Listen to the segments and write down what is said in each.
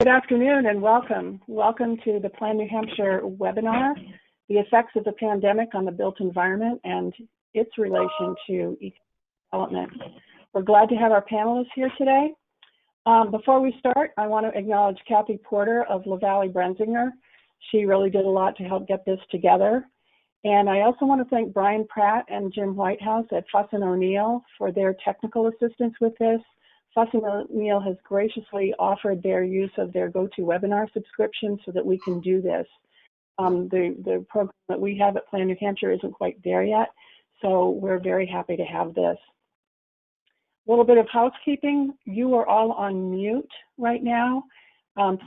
Good afternoon and welcome. Welcome to the Plan New Hampshire webinar, The Effects of the Pandemic on the Built Environment and its Relation to Economic Development. We're glad to have our panelists here today. Before we start, I want to acknowledge Kathy Porter of LaValle Brenzinger. She really did a lot to help get this together. And I also want to thank Brian Pratt and Jim Whitehouse at Fuss & O'Neill for their technical assistance with this. Fuss & O'Neill has graciously offered their use of their GoToWebinar subscription so that we can do this. The program that we have at Plan New Hampshire isn't quite there yet, so we're very happy to have this. A little bit of housekeeping. You are all on mute right now.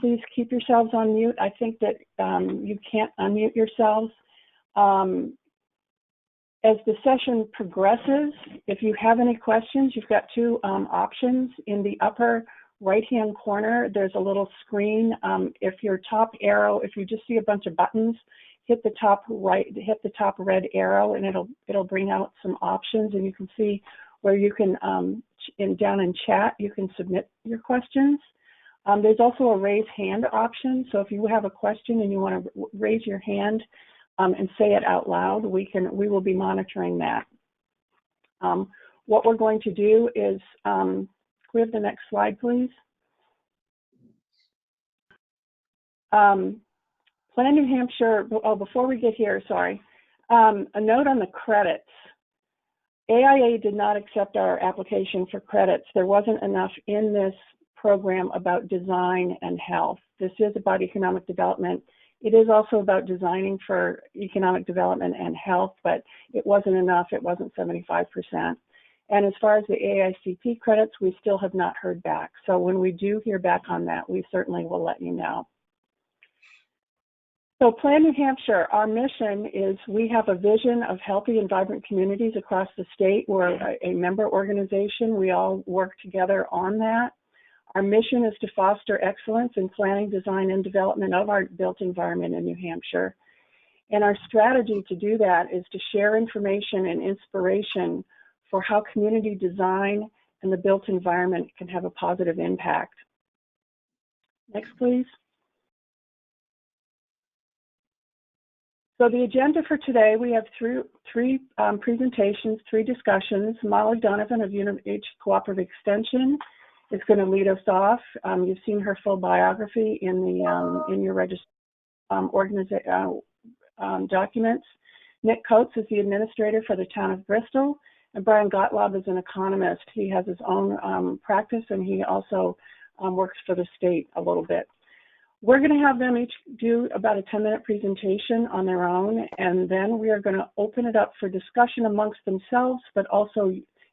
Please keep yourselves on mute. I think that you can't unmute yourselves. As the session progresses, if you have any questions, you've got two options. In the upper right-hand corner, there's a little screen. If your top arrow, if you just see a bunch of buttons, hit the top red arrow, and it'll bring out some options, and you can see where you can down in chat you can submit your questions. There's also a raise hand option, so if you have a question and you want to raise your hand and say it out loud, we will be monitoring that. What we're going to do is, can we have the next slide, please? Plan New Hampshire, oh, before we get here, sorry, a note on the credits. AIA did not accept our application for credits. There wasn't enough in this program about design and health. This is about economic development. It is also about designing for economic development and health, but it wasn't enough. It wasn't 75%. And as far as the AICP credits, we still have not heard back. So when we do hear back on that, we certainly will let you know. So Plan New Hampshire, our mission is we have a vision of healthy and vibrant communities across the state. We're a member organization. We all work together on that. Our mission is to foster excellence in planning, design, and development of our built environment in New Hampshire. And our strategy to do that is to share information and inspiration for how community design and the built environment can have a positive impact. Next, please. So the agenda for today, we have three presentations, three discussions. Molly Donovan of UNH Cooperative Extension is going to lead us off. You've seen her full biography in your register documents. Nick Coates is the administrator for the town of Bristol, and Brian Gottlob is an economist. He has his own practice, and he also works for the state a little bit. We're going to have them each do about a 10-minute presentation on their own, and then we are going to open it up for discussion amongst themselves, but also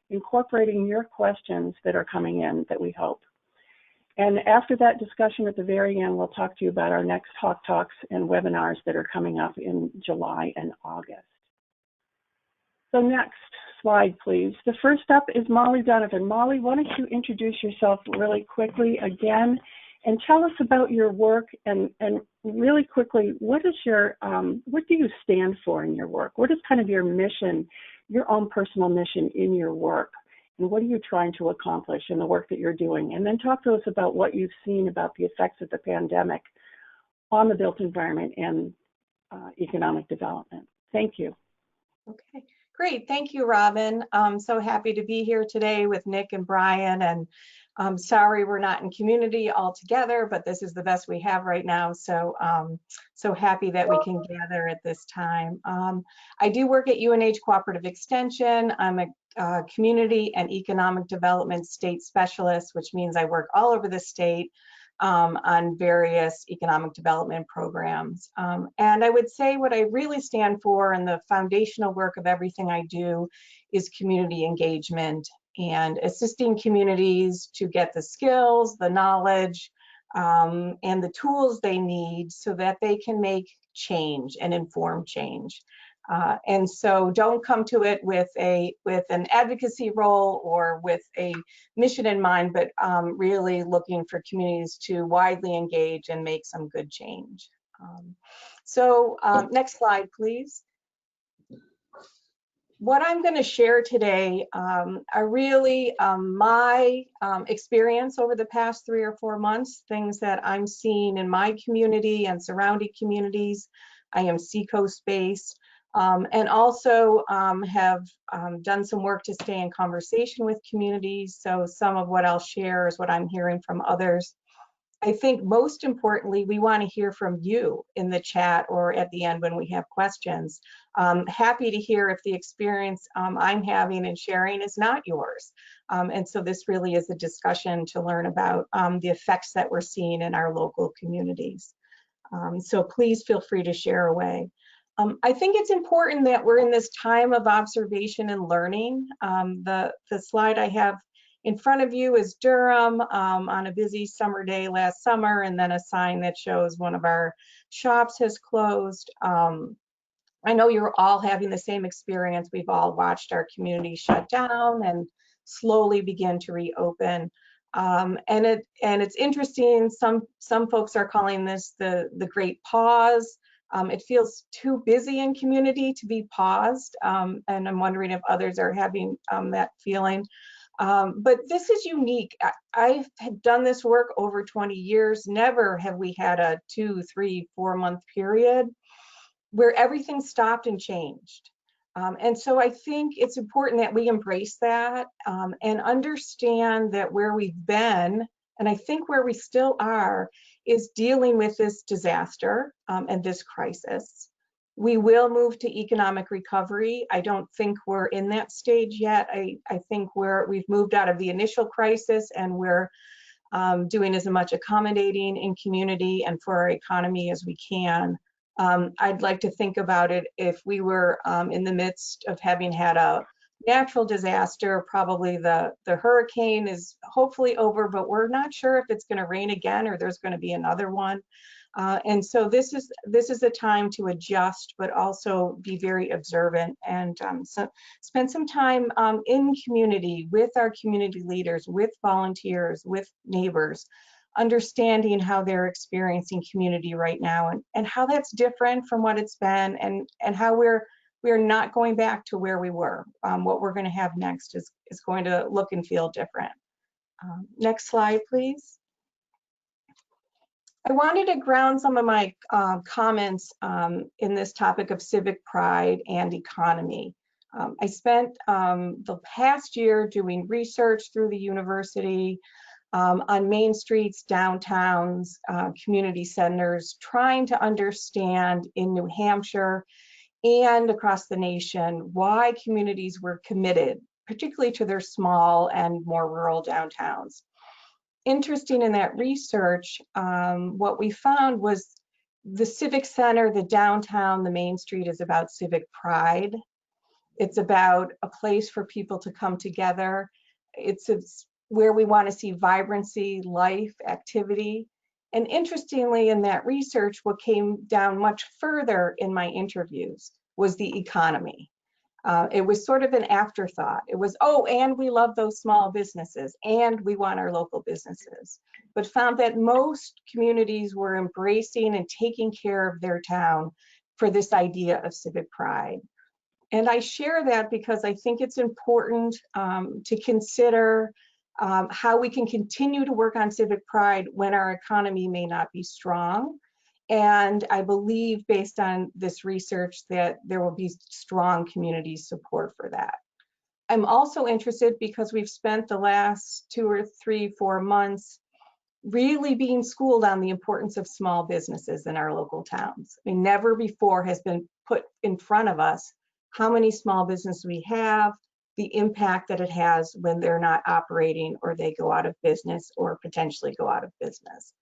incorporating your questions that are coming in that we hope. And after that discussion at the very end, we'll talk to you about our next Hawk Talks and webinars that are coming up in July and August. So next slide, please. The first up is Molly Donovan. Molly, why don't you introduce yourself really quickly again and tell us about your work and really quickly, what do you stand for in your work? What is kind of your mission, your own personal mission in your work? And what are you trying to accomplish in the work that you're doing? And then talk to us about what you've seen about the effects of the pandemic on the built environment and economic development. Thank you. Okay, great. Thank you, Robin. I'm so happy to be here today with Nick and Brian. And I'm sorry we're not in community all together, but this is the best we have right now. So so happy that we can gather at this time. I do work at UNH Cooperative Extension. I'm a community and economic development state specialist, which means I work all over the state on various economic development programs. And I would say what I really stand for and the foundational work of everything I do is community engagement and assisting communities to get the skills, the knowledge, and the tools they need so that they can make change and inform change. And so don't come to it with an advocacy role or with a mission in mind, but really looking for communities to widely engage and make some good change. Next slide, please. What I'm going to share today are really my experience over the past 3 or 4 months, things that I'm seeing in my community and surrounding communities. I am Seacoast-based, and also have done some work to stay in conversation with communities. So some of what I'll share is what I'm hearing from others. I think most importantly, we want to hear from you in the chat or at the end when we have questions. Happy to hear if the experience I'm having and sharing is not yours. And so this really is a discussion to learn about the effects that we're seeing in our local communities. So please feel free to share away. I think it's important that we're in this time of observation and learning. The slide I have in front of you is Durham on a busy summer day last summer, and then a sign that shows one of our shops has closed. I know you're all having the same experience. We've all watched our community shut down and slowly begin to reopen. And it's interesting. Some folks are calling this the great pause. It feels too busy in community to be paused, and I'm wondering if others are having that feeling. But this is unique. I've done this work over 20 years. Never have we had a 2, 3, 4 month period where everything stopped and changed. And so I think it's important that we embrace that and understand that where we've been, and I think where we still are, is dealing with this disaster and this crisis. We will move to economic recovery. I don't think we're in that stage yet. I think we've moved out of the initial crisis, and we're doing as much accommodating in community and for our economy as we can. I'd like to think about it if we were in the midst of having had a natural disaster. Probably the hurricane is hopefully over, but we're not sure if it's going to rain again or there's going to be another one. And so this is a time to adjust, but also be very observant and spend some time in community with our community leaders, with volunteers, with neighbors, understanding how they're experiencing community right now and how that's different from what it's been, and how we're not going back to where we were. What we're going to have next is going to look and feel different. Next slide, please. I wanted to ground some of my comments in this topic of civic pride and economy. I spent the past year doing research through the university on main streets, downtowns, community centers, trying to understand in New Hampshire and across the nation why communities were committed, particularly to their small and more rural downtowns. Interesting in that research, what we found was the civic center, the downtown, the main street is about civic pride. It's about a place for people to come together. It's where we want to see vibrancy, life, activity. And interestingly, in that research, what came down much further in my interviews was the economy. It was sort of an afterthought. It was, oh, and we love those small businesses, and we want our local businesses. But found that most communities were embracing and taking care of their town for this idea of civic pride. And I share that because I think it's important to consider how we can continue to work on civic pride when our economy may not be strong. And I believe, based on this research, that there will be strong community support for that. I'm also interested because we've spent the last 2 or 3, 4 months really being schooled on the importance of small businesses in our local towns. I mean, never before has been put in front of us how many small businesses we have, the impact that it has when they're not operating or they go out of business or potentially go out of business.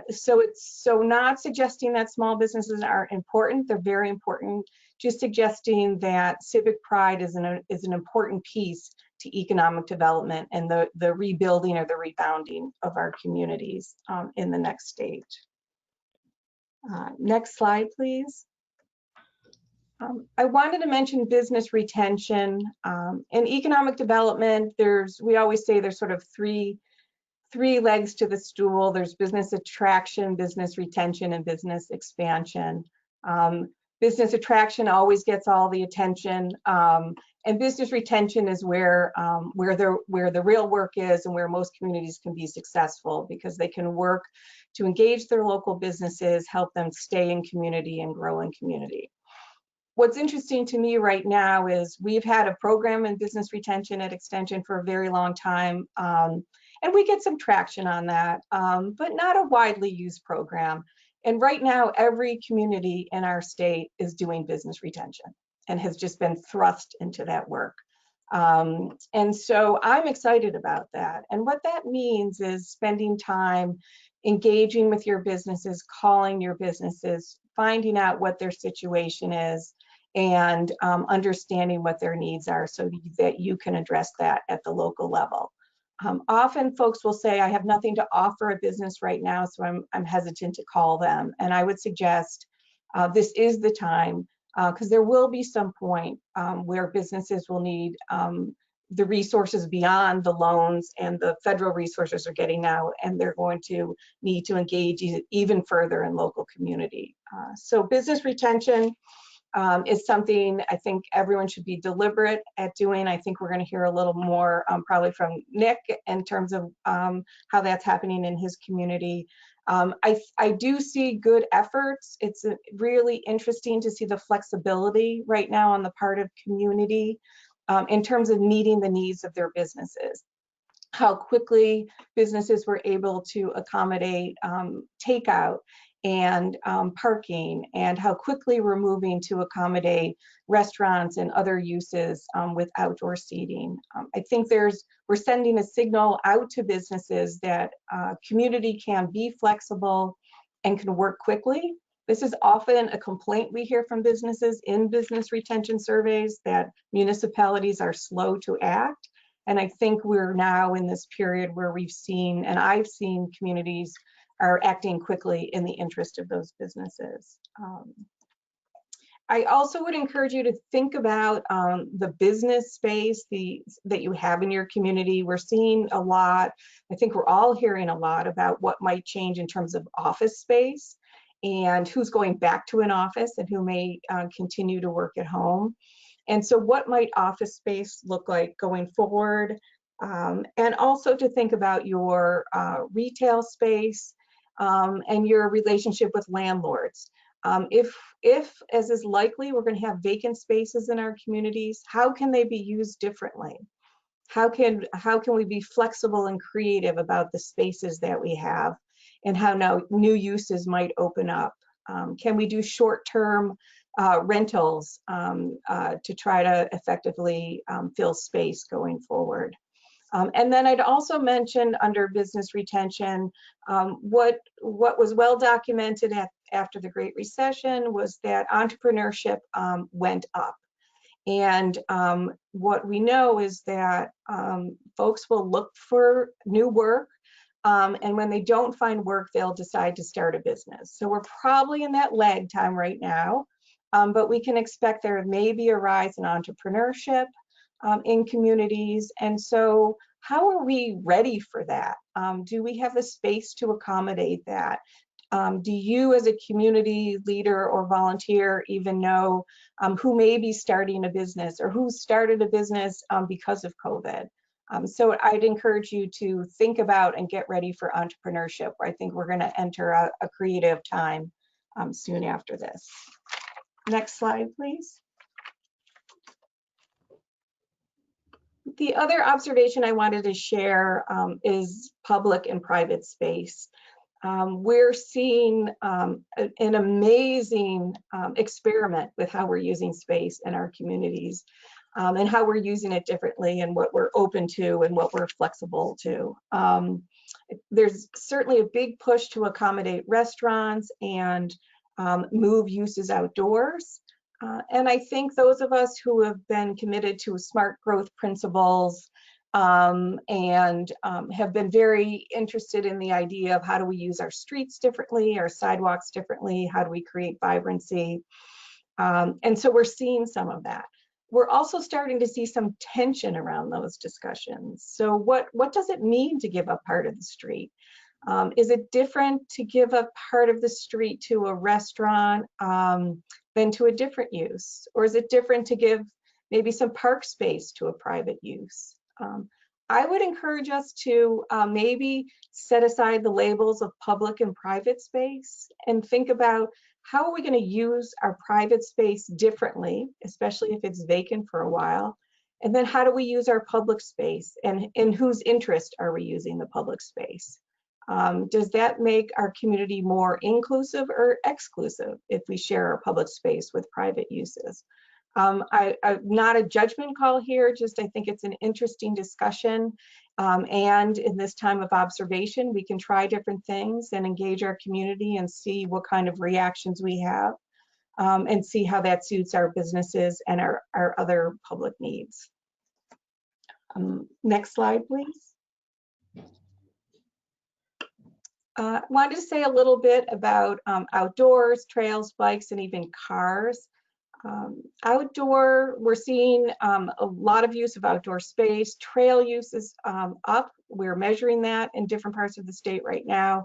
So it's not suggesting that small businesses aren't important. They're very important. Just suggesting that civic pride is an important piece to economic development and the rebuilding or the rebounding of our communities in the next stage. Next slide, please. I wanted to mention business retention. In economic development, we always say there's sort of three legs to the stool. There's business attraction, business retention, and business expansion. Business attraction always gets all the attention, and business retention is where the real work is, and where most communities can be successful, because they can work to engage their local businesses, help them stay in community and grow in community. What's interesting to me right now is we've had a program in business retention at Extension for a very long time, and we get some traction on that, but not a widely used program. And right now, every community in our state is doing business retention and has just been thrust into that work. And so I'm excited about that. And what that means is spending time engaging with your businesses, calling your businesses, finding out what their situation is, and understanding what their needs are so that you can address that at the local level. Often folks will say, I have nothing to offer a business right now, so I'm hesitant to call them. And I would suggest this is the time, because there will be some point where businesses will need the resources beyond the loans and the federal resources are getting now, and they're going to need to engage even further in local community. So business retention is something I think everyone should be deliberate at doing. I think we're going to hear a little more probably from Nick in terms of how that's happening in his community. I do see good efforts. It's really interesting to see the flexibility right now on the part of community in terms of meeting the needs of their businesses. How quickly businesses were able to accommodate takeout and parking, and how quickly we're moving to accommodate restaurants and other uses with outdoor seating. I think we're sending a signal out to businesses that community can be flexible and can work quickly. This is often a complaint we hear from businesses in business retention surveys, that municipalities are slow to act. And I think we're now in this period where we've seen, and I've seen, communities are acting quickly in the interest of those businesses. I also would encourage you to think about the business space that you have in your community. We're seeing a lot, I think we're all hearing a lot about what might change in terms of office space and who's going back to an office and who may continue to work at home. And so what might office space look like going forward? And also to think about your retail space and your relationship with landlords. If, as is likely, we're going to have vacant spaces in our communities, how can they be used differently? How can we be flexible and creative about the spaces that we have, and how now new uses might open up? Can we do short-term rentals to try to effectively fill space going forward? And then I'd also mention under business retention, what was well documented after the Great Recession was that entrepreneurship went up. And what we know is that folks will look for new work, and when they don't find work, they'll decide to start a business. So we're probably in that lag time right now, but we can expect there may be a rise in entrepreneurship in communities. And so how are we ready for that? Do we have the space to accommodate that? Do you as a community leader or volunteer even know who may be starting a business or who started a business because of COVID? So I'd encourage you to think about and get ready for entrepreneurship. I think we're going to enter a creative time soon after this. Next slide, please. The other observation I wanted to share is public and private space. We're seeing an amazing experiment with how we're using space in our communities and how we're using it differently and what we're open to and what we're flexible to. There's certainly a big push to accommodate restaurants and move uses outdoors. And I think those of us who have been committed to smart growth principles and have been very interested in the idea of how do we use our streets differently, our sidewalks differently, how do we create vibrancy. And so we're seeing some of that. We're also starting to see some tension around those discussions. So what does it mean to give up part of the street? Is it different to give a part of the street to a restaurant than to a different use? Or is it different to give maybe some park space to a private use? I would encourage us to maybe set aside the labels of public and private space and think about how are we going to use our private space differently, especially if it's vacant for a while. And then how do we use our public space, and in whose interest are we using the public space? Does that make our community more inclusive or exclusive if we share our public space with private uses? I'm not a judgment call here, just I think it's an interesting discussion. And in this time of observation, we can try different things and engage our community and see what kind of reactions we have, and see how that suits our businesses and our other public needs. Next slide, please. Wanted to say a little bit about outdoors, trails, bikes, and even cars. Outdoor, we're seeing a lot of use of outdoor space. Trail use is up. We're measuring that in different parts of the state right now.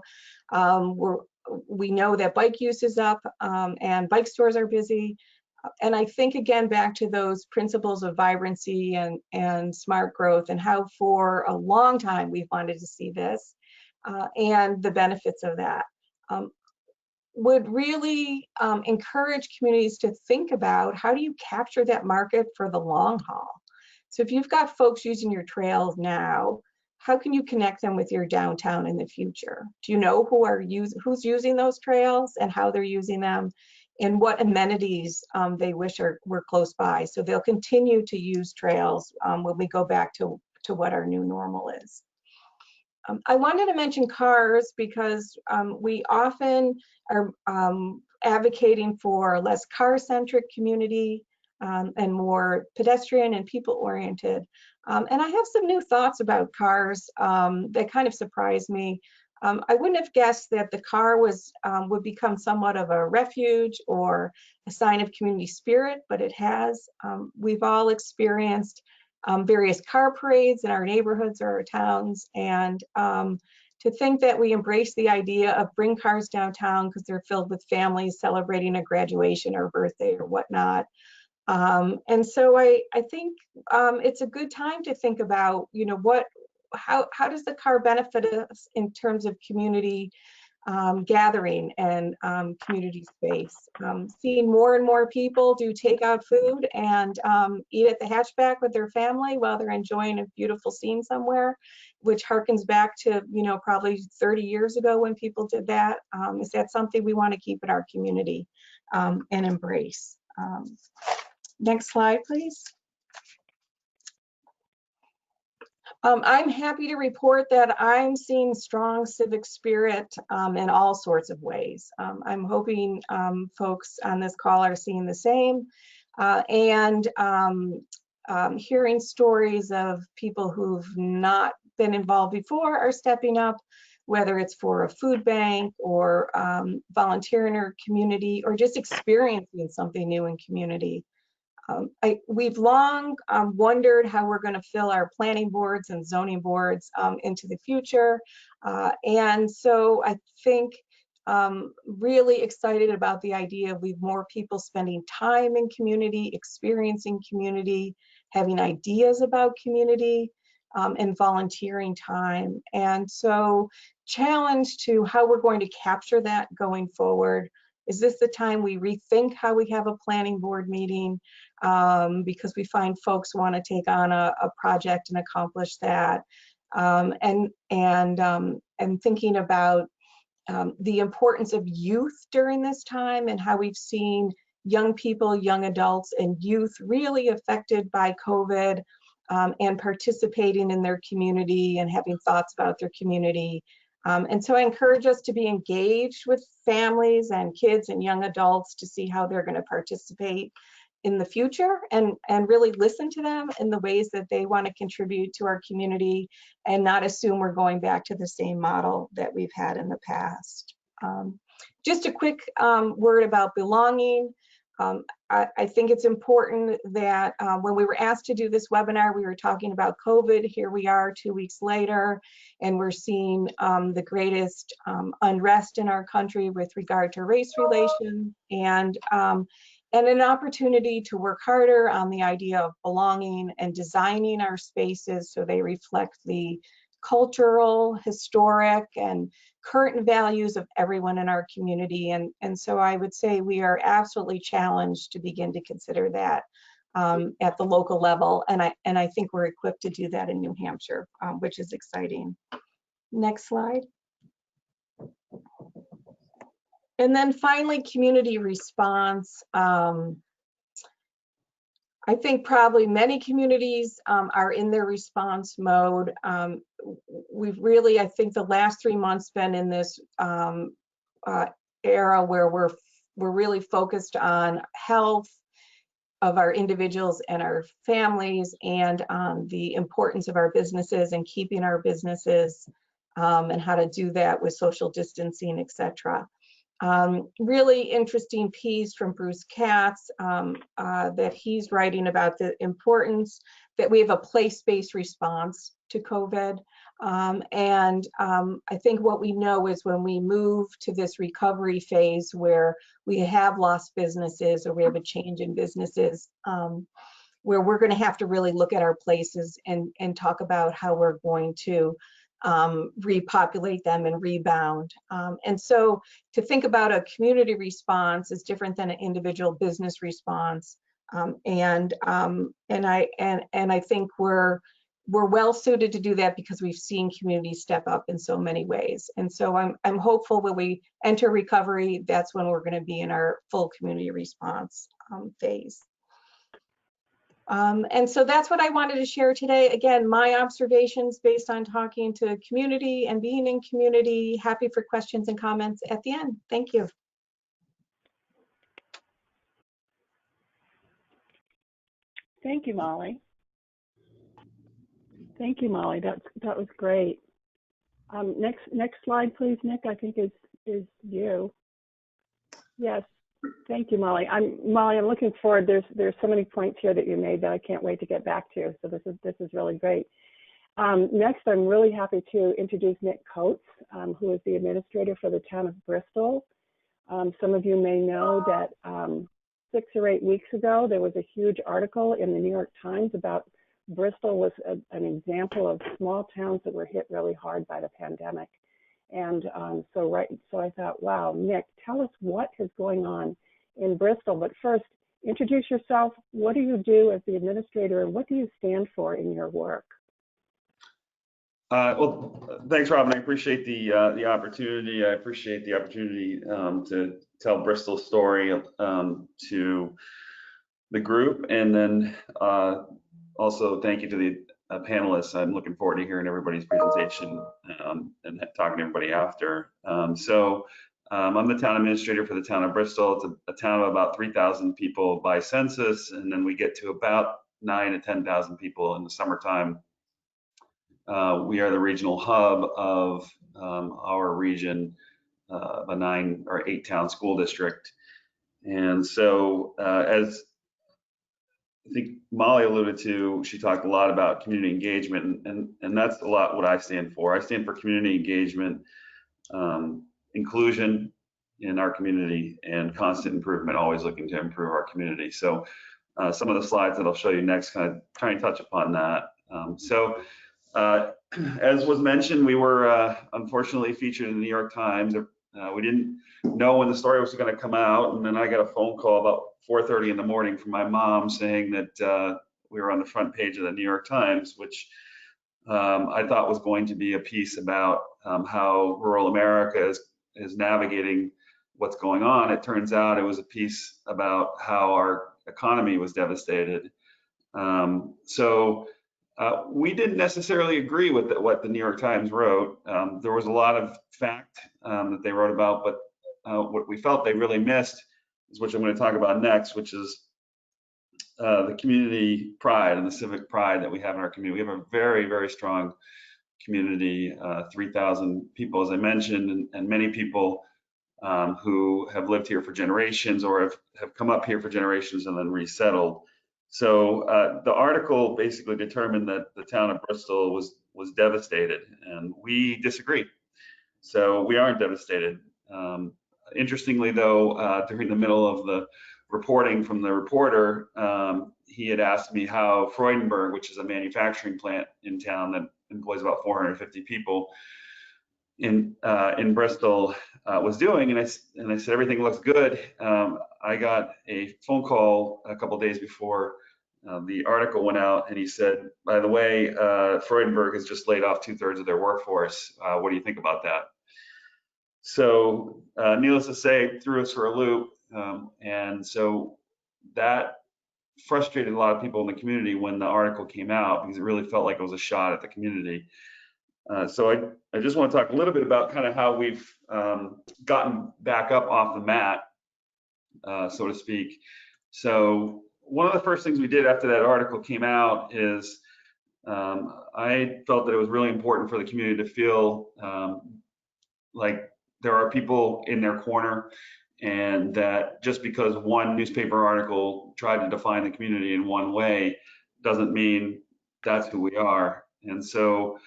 We know that bike use is up, and bike stores are busy. And I think, again, back to those principles of vibrancy and smart growth, and how for a long time we've wanted to see this, and the benefits of that. Would really encourage communities to think about how do you capture that market for the long haul. So if you've got folks using your trails now, how can you connect them with your downtown in the future? Do you know who's using those trails and how they're using them, and what amenities they wish were close by? So they'll continue to use trails when we go back to what our new normal is. I wanted to mention cars because we often are advocating for a less car-centric community and more pedestrian and people-oriented. And I have some new thoughts about cars that kind of surprised me. I wouldn't have guessed that the car would become somewhat of a refuge or a sign of community spirit, but it has. We've all experienced various car parades in our neighborhoods or our towns, and to think that we embrace the idea of bring cars downtown because they're filled with families celebrating a graduation or birthday or whatnot. And so I think it's a good time to think about, you know, how does the car benefit us in terms of community gathering and community space. Seeing more and more people do takeout food and eat at the hatchback with their family while they're enjoying a beautiful scene somewhere, which harkens back to, you know, probably 30 years ago when people did that. Is that something we want to keep in our community and embrace? Next slide, please. I'm happy to report that I'm seeing strong civic spirit in all sorts of ways. I'm hoping folks on this call are seeing the same, and hearing stories of people who've not been involved before are stepping up, whether it's for a food bank or volunteering in our community or just experiencing something new in community. We've long wondered how we're going to fill our planning boards and zoning boards into the future. And so I think really excited about the idea of we've more people spending time in community, experiencing community, having ideas about community, and volunteering time. And so challenge to how we're going to capture that going forward. Is this the time we rethink how we have a planning board meeting? Because we find folks want to take on a project and accomplish that, and thinking about the importance of youth during this time and how we've seen young people, young adults, and youth really affected by COVID and participating in their community and having thoughts about their community. And so I encourage us to be engaged with families and kids and young adults to see how they're going to participate in the future and really listen to them in the ways that they want to contribute to our community and not assume we're going back to the same model that we've had in the past. Just a quick word about belonging. I think it's important that when we were asked to do this webinar, we were talking about COVID. Here we are 2 weeks later, and we're seeing the greatest unrest in our country with regard to race relations, and an opportunity to work harder on the idea of belonging and designing our spaces so they reflect the cultural, historic, and current values of everyone in our community. And so I would say we are absolutely challenged to begin to consider that at the local level. And I think we're equipped to do that in New Hampshire, which is exciting. Next slide. And then finally, community response. I think probably many communities are in their response mode. We've really, I think the last 3 months been in this era where we're really focused on health of our individuals and our families, and on the importance of our businesses and keeping our businesses, and how to do that with social distancing, etc. Really interesting piece from Bruce Katz that he's writing about the importance that we have a place-based response to COVID. I think what we know is when we move to this recovery phase where we have lost businesses or we have a change in businesses, where we're going to have to really look at our places and talk about how we're going to repopulate them and rebound. And so to think about a community response is different than an individual business response. And I think we're well suited to do that because we've seen communities step up in so many ways. And so I'm hopeful when we enter recovery, that's when we're going to be in our full community response phase. And so that's what I wanted to share today. Again, my observations based on talking to community and being in community. Happy for questions and comments at the end. Thank you. Thank you, Molly. Thank you, Molly. That was great. Next slide, please, Nick. I think is you. Yes. Thank you, Molly. Molly, I'm looking forward. There's so many points here that you made that I can't wait to get back to. So this is really great. Next, I'm really happy to introduce Nick Coates, who is the administrator for the town of Bristol. Some of you may know that 6 or 8 weeks ago, there was a huge article in the New York Times about Bristol was an example of small towns that were hit really hard by the pandemic. And so I thought, wow, Nick, tell us what is going on in Bristol. But first, introduce yourself. What do you do as the administrator, and what do you stand for in your work? Well, thanks, Robin. I appreciate the opportunity. I appreciate the opportunity to tell Bristol's story to the group, and then also thank you to the panelists. I'm looking forward to hearing everybody's presentation and talking to everybody after. I'm the town administrator for the town of Bristol. It's a town of about 3,000 people by census, and then we get to about 9,000 to 10,000 people in the summertime. We are the regional hub of our region, a 9 or 8 town school district. And so as I think Molly alluded to, she talked a lot about community engagement, and that's a lot what I stand for. I stand for community engagement, inclusion in our community, and constant improvement, always looking to improve our community. So some of the slides that I'll show you next kind of try and touch upon that. As was mentioned, we were unfortunately featured in the New York Times. We didn't know when the story was going to come out, and then I got a phone call about 4:30 in the morning from my mom saying that we were on the front page of the New York Times, which I thought was going to be a piece about how rural America is navigating what's going on. It turns out it was a piece about how our economy was devastated. We didn't necessarily agree with what the New York Times wrote. There was a lot of fact that they wrote about, but what we felt they really missed is what I'm going to talk about next, which is the community pride and the civic pride that we have in our community. We have a very, very strong community, 3,000 people, as I mentioned, and many people who have lived here for generations or have come up here for generations and then resettled. So the article basically determined that the town of Bristol was devastated, and we disagree. So we aren't devastated. Interestingly, though, during the middle of the reporting from the reporter, he had asked me how Freudenberg, which is a manufacturing plant in town that employs about 450 people in Bristol, was doing, and I said everything looks good. I got a phone call a couple days before the article went out, and he said, by the way, Freudenberg has just laid off 2/3 of their workforce. What do you think about that? So needless to say, it threw us for a loop, and so that frustrated a lot of people in the community when the article came out, because it really felt like it was a shot at the community. So I just want to talk a little bit about kind of how we've gotten back up off the mat, so to speak. So one of the first things we did after that article came out is I felt that it was really important for the community to feel like there are people in their corner, and that just because one newspaper article tried to define the community in one way doesn't mean that's who we are. And so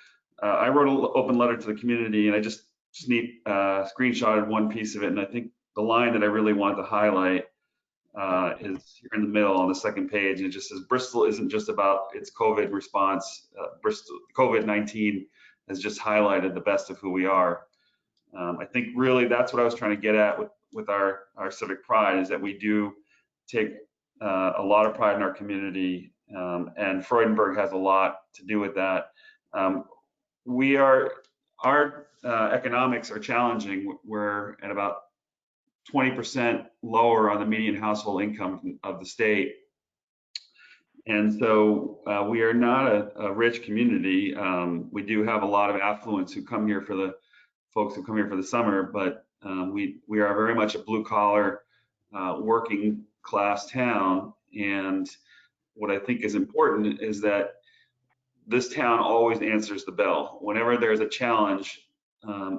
I wrote an open letter to the community, and I just screenshotted one piece of it. And I think the line that I really wanted to highlight is here in the middle on the second page. And it just says, Bristol isn't just about its COVID response. Bristol COVID-19 has just highlighted the best of who we are. I think really that's what I was trying to get at with our civic pride, is that we do take a lot of pride in our community, and Freudenberg has a lot to do with that. Our economics are challenging. We're at about 20% lower on the median household income of the state. And so we are not a rich community. We do have a lot of affluents who come here for the folks who come here for the summer, but we are very much a blue collar working class town. And what I think is important is that this town always answers the bell. Whenever there's a challenge,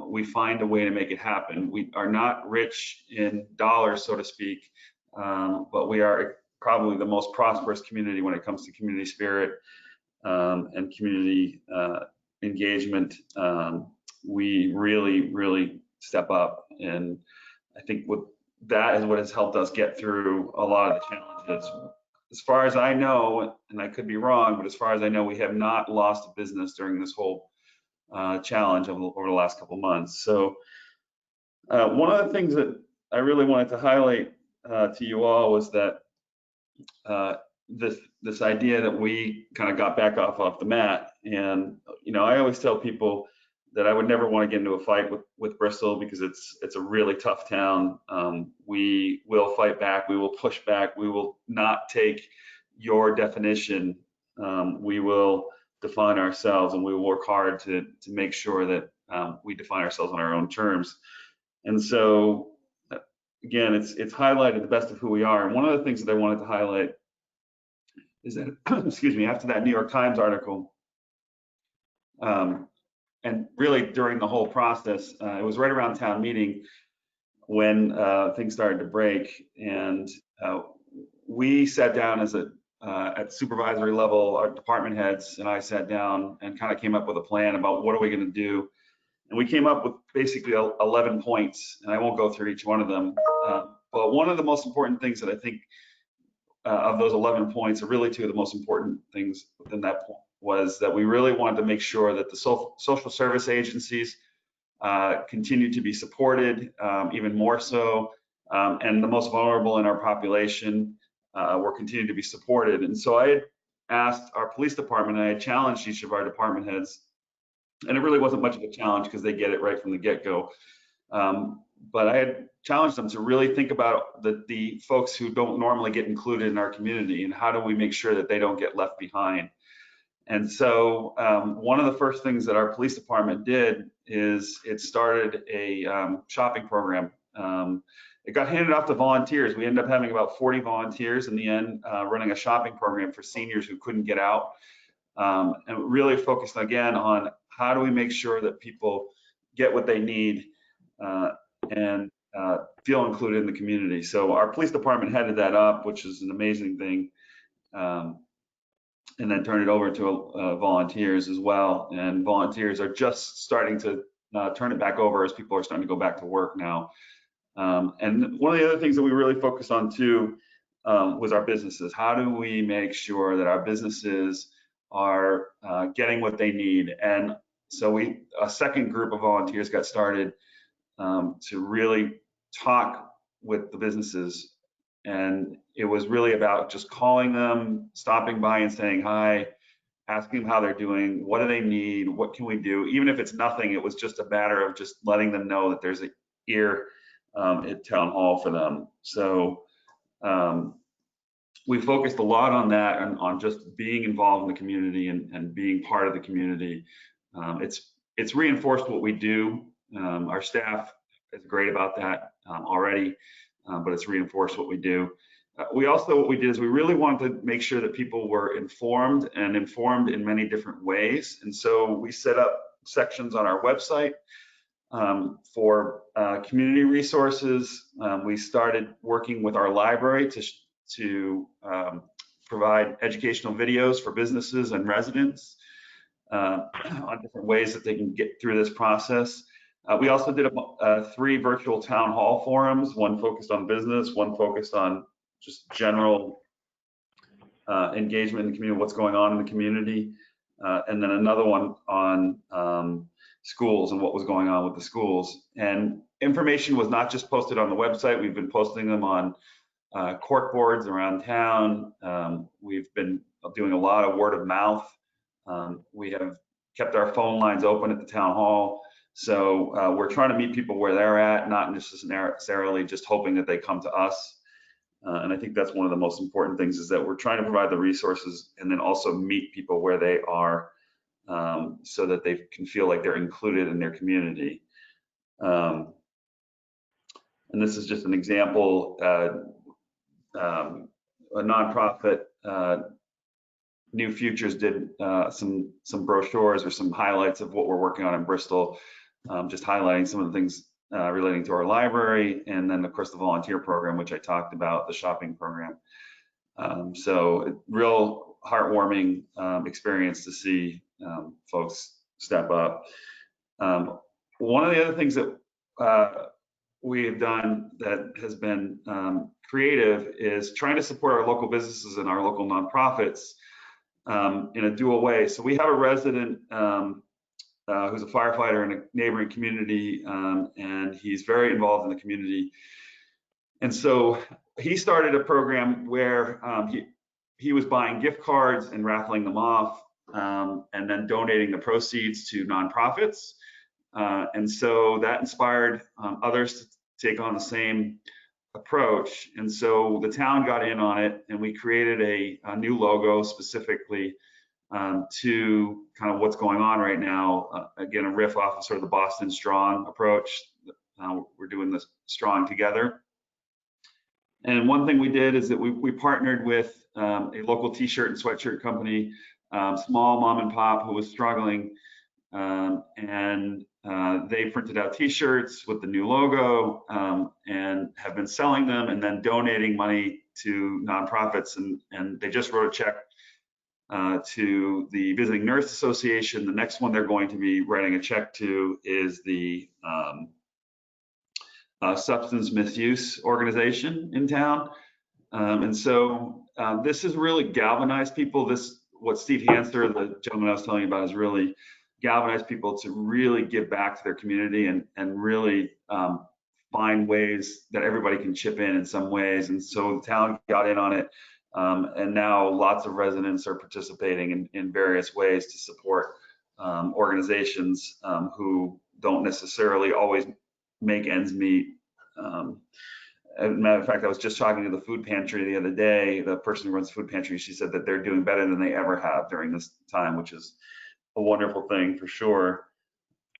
we find a way to make it happen. We are not rich in dollars, so to speak, but we are probably the most prosperous community when it comes to community spirit and community engagement. We really, really step up. And I think that is what has helped us get through a lot of the challenges. As far as I know, and I could be wrong, but as far as I know, we have not lost a business during this whole challenge over the last couple of months. So one of the things that I really wanted to highlight to you all was that this idea that we kind of got back off the mat. And I always tell people that I would never want to get into a fight with Bristol, because it's a really tough town. We will fight back. We will push back. We will not take your definition. We will define ourselves, and we will work hard to make sure that we define ourselves on our own terms. And so, again, it's highlighted the best of who we are. And one of the things that I wanted to highlight is that, excuse me, after that New York Times article, and really during the whole process, it was right around town meeting when things started to break, and we sat down at supervisory level, our department heads and I sat down and kind of came up with a plan about what are we going to do. And we came up with basically 11 points, and I won't go through each one of them. But one of the most important things that I think of those 11 points, are really two of the most important things within that point, was that we really wanted to make sure that the social service agencies continue to be supported, even more so, and the most vulnerable in our population were continuing to be supported. And so I had asked our police department, and I had challenged each of our department heads, and it really wasn't much of a challenge because they get it right from the get-go. But I had challenged them to really think about the folks who don't normally get included in our community, and how do we make sure that they don't get left behind. And so one of the first things that our police department did is it started a shopping program. It got handed off to volunteers. We ended up having about 40 volunteers in the end, running a shopping program for seniors who couldn't get out, and really focused again on how do we make sure that people get what they need. And feel included in the community. So our police department headed that up, which is an amazing thing. And then turn it over to volunteers as well. And volunteers are just starting to turn it back over as people are starting to go back to work now. And one of the other things that we really focused on too was our businesses. How do we make sure that our businesses are getting what they need? And so a second group of volunteers got started to really talk with the businesses. And it was really about just calling them, stopping by and saying hi, asking them how they're doing, what do they need, what can we do? Even if it's nothing, it was just a matter of just letting them know that there's an ear at town hall for them. So we focused a lot on that and on just being involved in the community and being part of the community. It's reinforced what we do. Our staff is great about that already, but it's reinforced what we do. What we did is we really wanted to make sure that people were informed and informed in many different ways. And so we set up sections on our website for community resources. We started working with our library to provide educational videos for businesses and residents on different ways that they can get through this process. We also did 3 virtual town hall forums, one focused on business, one focused on just general engagement in the community, what's going on in the community, and then another one on schools and what was going on with the schools. And information was not just posted on the website, we've been posting them on cork boards around town. We've been doing a lot of word of mouth. We have kept our phone lines open at the town hall. So we're trying to meet people where they're at, not necessarily just hoping that they come to us. And I think that's one of the most important things, is that we're trying to provide the resources and then also meet people where they are, so that they can feel like they're included in their community. And this is just an example. A nonprofit, New Futures, did some brochures or some highlights of what we're working on in Bristol, just highlighting some of the things relating to our library, and then of course the volunteer program, which I talked about, the shopping program. So real heartwarming experience to see folks step up. One of the other things that we have done that has been creative is trying to support our local businesses and our local nonprofits in a dual way. So we have a resident who's a firefighter in a neighboring community, and he's very involved in the community. And so he started a program where he was buying gift cards and raffling them off, and then donating the proceeds to nonprofits. And so that inspired others to take on the same approach. And so the town got in on it, and we created a new logo specifically to kind of what's going on right now. Again, a riff off of sort of the Boston Strong approach. We're doing this strong together. And one thing we did is that we partnered with a local t-shirt and sweatshirt company, small mom and pop, who was struggling, and they printed out t-shirts with the new logo, and have been selling them and then donating money to nonprofits. And they just wrote a check to the Visiting Nurse Association. The next one they're going to be writing a check to is the substance misuse organization in town. And so this has really galvanized people. What Steve Hanster, the gentleman I was telling you about, has really galvanized people to really give back to their community and really find ways that everybody can chip in some ways. And so the town got in on it. And now lots of residents are participating in various ways to support organizations who don't necessarily always make ends meet. As a matter of fact, I was just talking to the food pantry the other day. The person who runs the food pantry, she said that they're doing better than they ever have during this time, which is a wonderful thing for sure.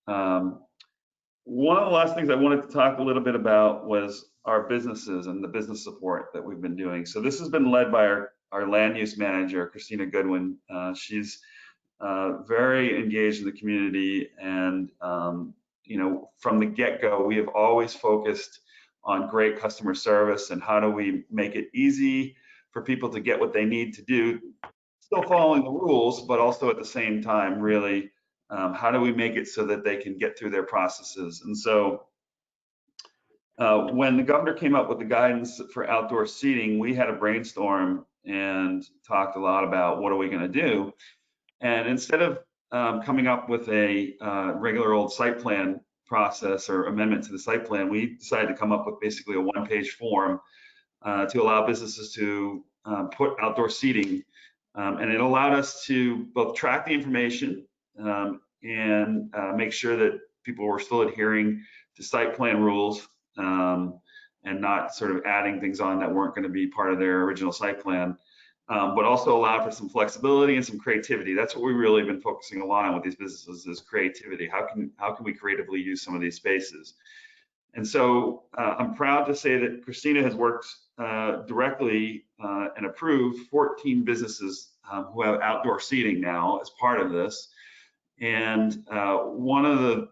One of the last things I wanted to talk a little bit about was our businesses and the business support that we've been doing. So this has been led by our land use manager, Christina Goodwin. She's very engaged in the community, and you know, from the get-go, we have always focused on great customer service and how do we make it easy for people to get what they need to do, still following the rules, but also at the same time, really, how do we make it so that they can get through their processes? And so when the governor came up with the guidance for outdoor seating, we had a brainstorm and talked a lot about what are we going to do. And instead of coming up with a regular old site plan process or amendment to the site plan, we decided to come up with basically a one-page form to allow businesses to put outdoor seating. And it allowed us to both track the information and make sure that people were still adhering to site plan rules and not sort of adding things on that weren't going to be part of their original site plan, but also allow for some flexibility and some creativity. That's what we've really been focusing a lot on with these businesses is creativity. How can we creatively use some of these spaces? And so I'm proud to say that Christina has worked directly and approved 14 businesses who have outdoor seating now as part of this. And one of the,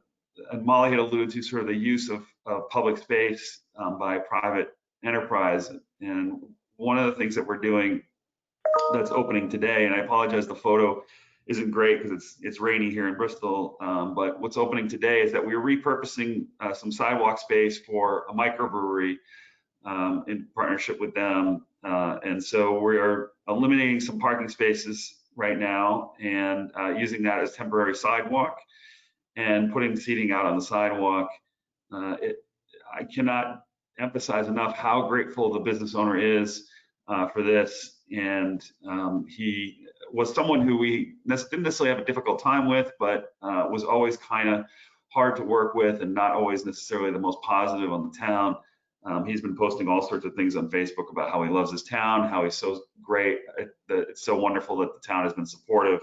and Molly had alluded to sort of the use of public space by private enterprise. And one of the things that we're doing that's opening today, and I apologize, the photo isn't great because it's rainy here in Bristol, but what's opening today is that we're repurposing some sidewalk space for a microbrewery in partnership with them. And so we are eliminating some parking spaces right now and using that as temporary sidewalk and putting seating out on the sidewalk. I cannot emphasize enough how grateful the business owner is for this. And he was someone who we didn't necessarily have a difficult time with, but was always kind of hard to work with and not always necessarily the most positive on the town. He's been posting all sorts of things on Facebook about how he loves his town, how he's so great, that it's so wonderful that the town has been supportive.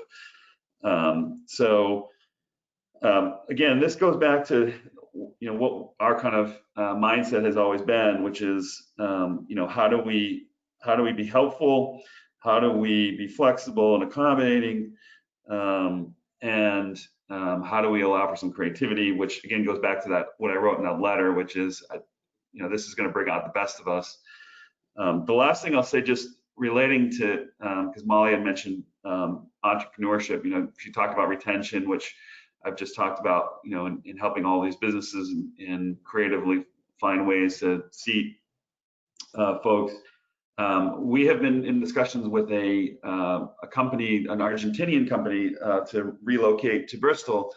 Again, this goes back to what our kind of mindset has always been, which is how do we be helpful, how do we be flexible and accommodating, and how do we allow for some creativity, which again goes back to that what I wrote in that letter, which is this is going to bring out the best of us. The last thing I'll say, just relating to because Molly had mentioned entrepreneurship, she talked about retention, which I've just talked about, in helping all these businesses and creatively find ways to seat folks. We have been in discussions with a company, an Argentinian company, to relocate to Bristol,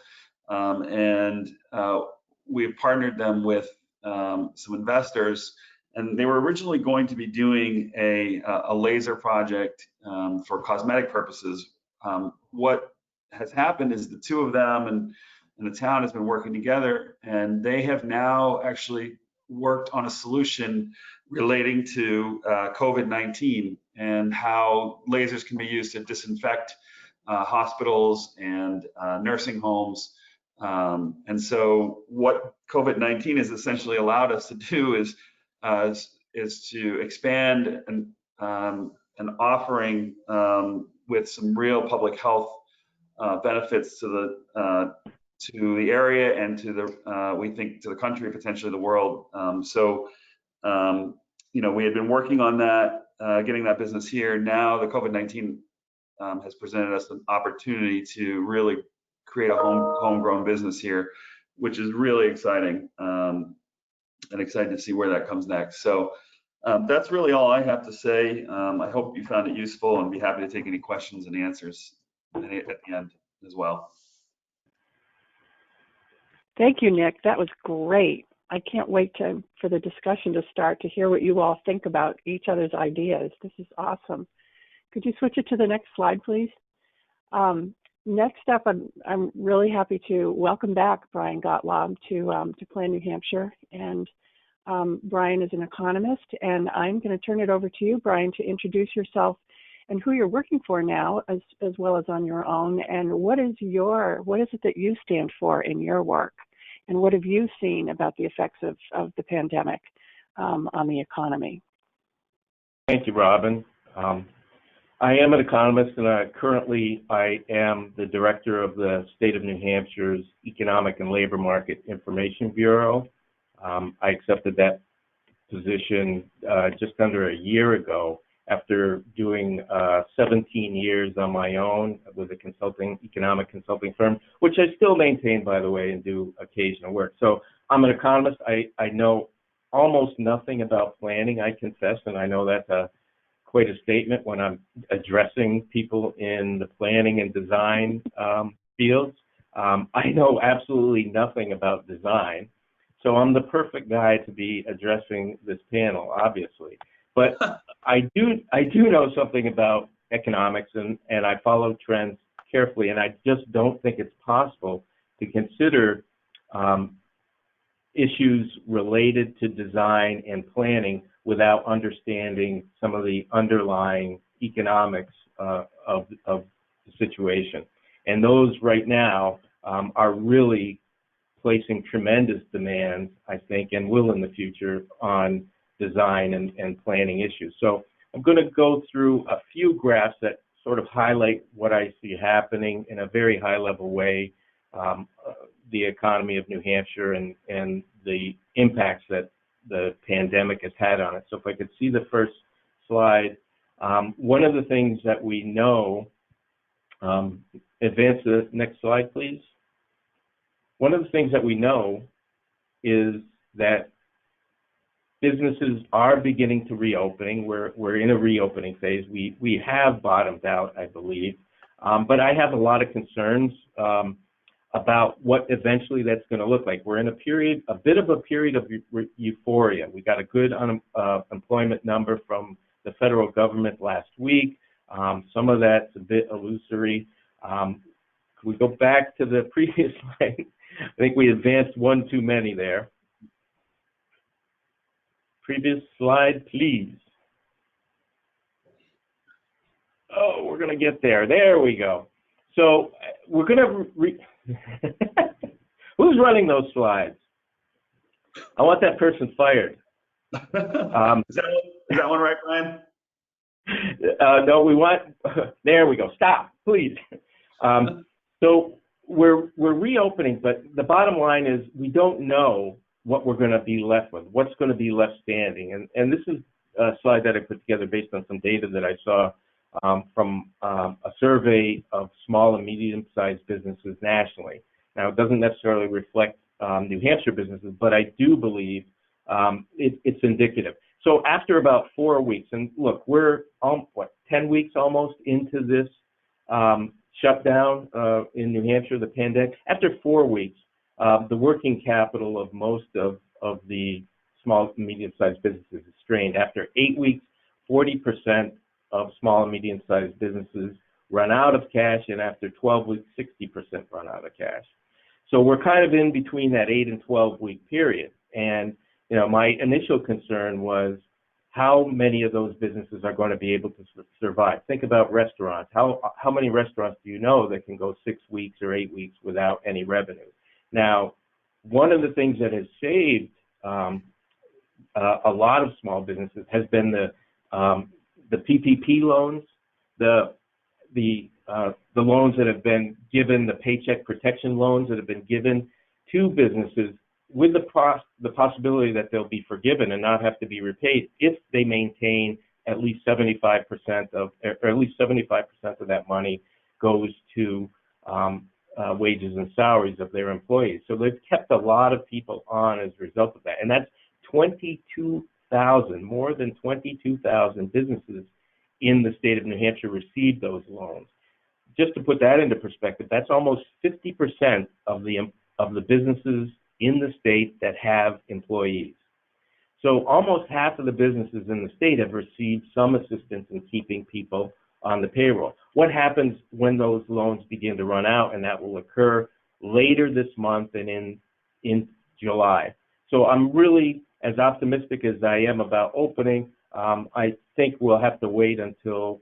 and we've partnered them with some investors, and they were originally going to be doing a laser project for cosmetic purposes. What has happened is the two of them and the town has been working together, and they have now actually worked on a solution relating to COVID-19 and how lasers can be used to disinfect hospitals and nursing homes. And so what COVID-19 has essentially allowed us to do is to expand an offering with some real public health benefits to the area and to the we think to the country, potentially the world. We had been working on that, getting that business here. Now the COVID-19 has presented us an opportunity to really create a homegrown business here, which is really exciting, and excited to see where that comes next. So that's really all I have to say. I hope you found it useful, and be happy to take any questions and answers at the end as well. Thank you, Nick. That was great. I can't wait for the discussion to start to hear what you all think about each other's ideas. This is awesome. Could you switch it to the next slide, please? Next up, I'm really happy to welcome back Brian Gottlob to Plan New Hampshire. And Brian is an economist, and I'm going to turn it over to you, Brian, to introduce yourself and who you're working for now, as well as on your own, and what is it that you stand for in your work, and what have you seen about the effects of the pandemic on the economy? Thank you, Robin. I am an economist, and currently I am the director of the state of New Hampshire's Economic and Labor Market Information Bureau. I accepted that position just under a year ago after doing 17 years on my own with a economic consulting firm, which I still maintain, by the way, and do occasional work. So I'm an economist. I know almost nothing about planning, I confess, and I know that's quite a statement when I'm addressing people in the planning and design fields. I know absolutely nothing about design, so I'm the perfect guy to be addressing this panel, obviously. But I do know something about economics, and I follow trends carefully, and I just don't think it's possible to consider issues related to design and planning without understanding some of the underlying economics of the situation. And those right now are really placing tremendous demands, I think, and will in the future, on design and planning issues. So I'm going to go through a few graphs that sort of highlight what I see happening in a very high-level way, the economy of New Hampshire and the impacts that the pandemic has had on it. So if I could see the first slide, one of the things that we know, advance the next slide, please. One of the things that we know is that businesses are beginning to reopening. We're in a reopening phase. We have bottomed out, I believe, but I have a lot of concerns about what eventually that's going to look like. We're in a bit of a period of euphoria. We got a good employment number from the federal government last week. Some of that's a bit illusory. Can we go back to the previous slide? I think we advanced one too many there. Previous slide, please. Oh, we're going to get there. There we go. So we're going to who's running those slides? I want that person fired. Is that one right, Brian? No, we want, there we go. Stop, please. So we're reopening, but the bottom line is we don't know what we're going to be left with, what's going to be left standing. And this is a slide that I put together based on some data that I saw from a survey of small and medium-sized businesses nationally. Now, it doesn't necessarily reflect New Hampshire businesses, but I do believe it's indicative. So after about 4 weeks, and look, we're 10 weeks almost into this shutdown in New Hampshire, the pandemic. After 4 weeks, the working capital of most of the small and medium-sized businesses is strained. After 8 weeks, 40% of small and medium-sized businesses run out of cash, and after 12 weeks, 60% run out of cash. So we're kind of in between that 8 and 12-week period. And you know, my initial concern was how many of those businesses are going to be able to survive. Think about restaurants. How many restaurants do you know that can go 6 weeks or 8 weeks without any revenue? Now, one of the things that has saved a lot of small businesses has been the PPP loans, the loans that have been given, the paycheck protection loans that have been given to businesses with the possibility that they'll be forgiven and not have to be repaid if they maintain at least 75% of, or at least 75% of that money goes to wages and salaries of their employees. So they've kept a lot of people on as a result of that. And that's 22,000, more than 22,000 businesses in the state of New Hampshire received those loans. Just to put that into perspective, that's almost 50% of the businesses in the state that have employees. So almost half of the businesses in the state have received some assistance in keeping people on the payroll. What happens when those loans begin to run out? And that will occur later this month and in July. So I'm really as optimistic as I am about opening. I think we'll have to wait until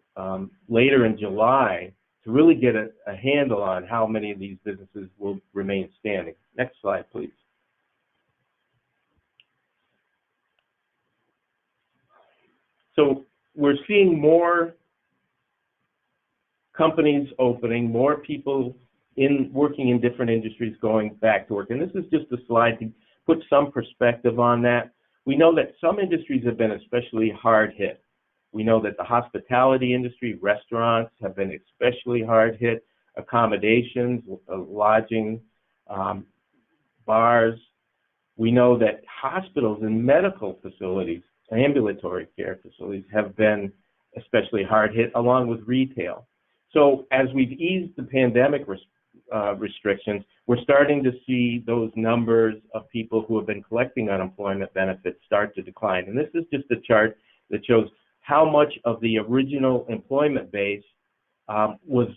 later in July to really get a handle on how many of these businesses will remain standing. Next slide, please. So we're seeing more companies opening, more people working in different industries going back to work. And this is just a slide to put some perspective on that. We know that some industries have been especially hard hit. We know that the hospitality industry, restaurants have been especially hard hit, accommodations, lodging, bars. We know that hospitals and medical facilities, ambulatory care facilities have been especially hard hit, along with retail. So as we've eased the pandemic restrictions, we're starting to see those numbers of people who have been collecting unemployment benefits start to decline. And this is just a chart that shows how much of the original employment base was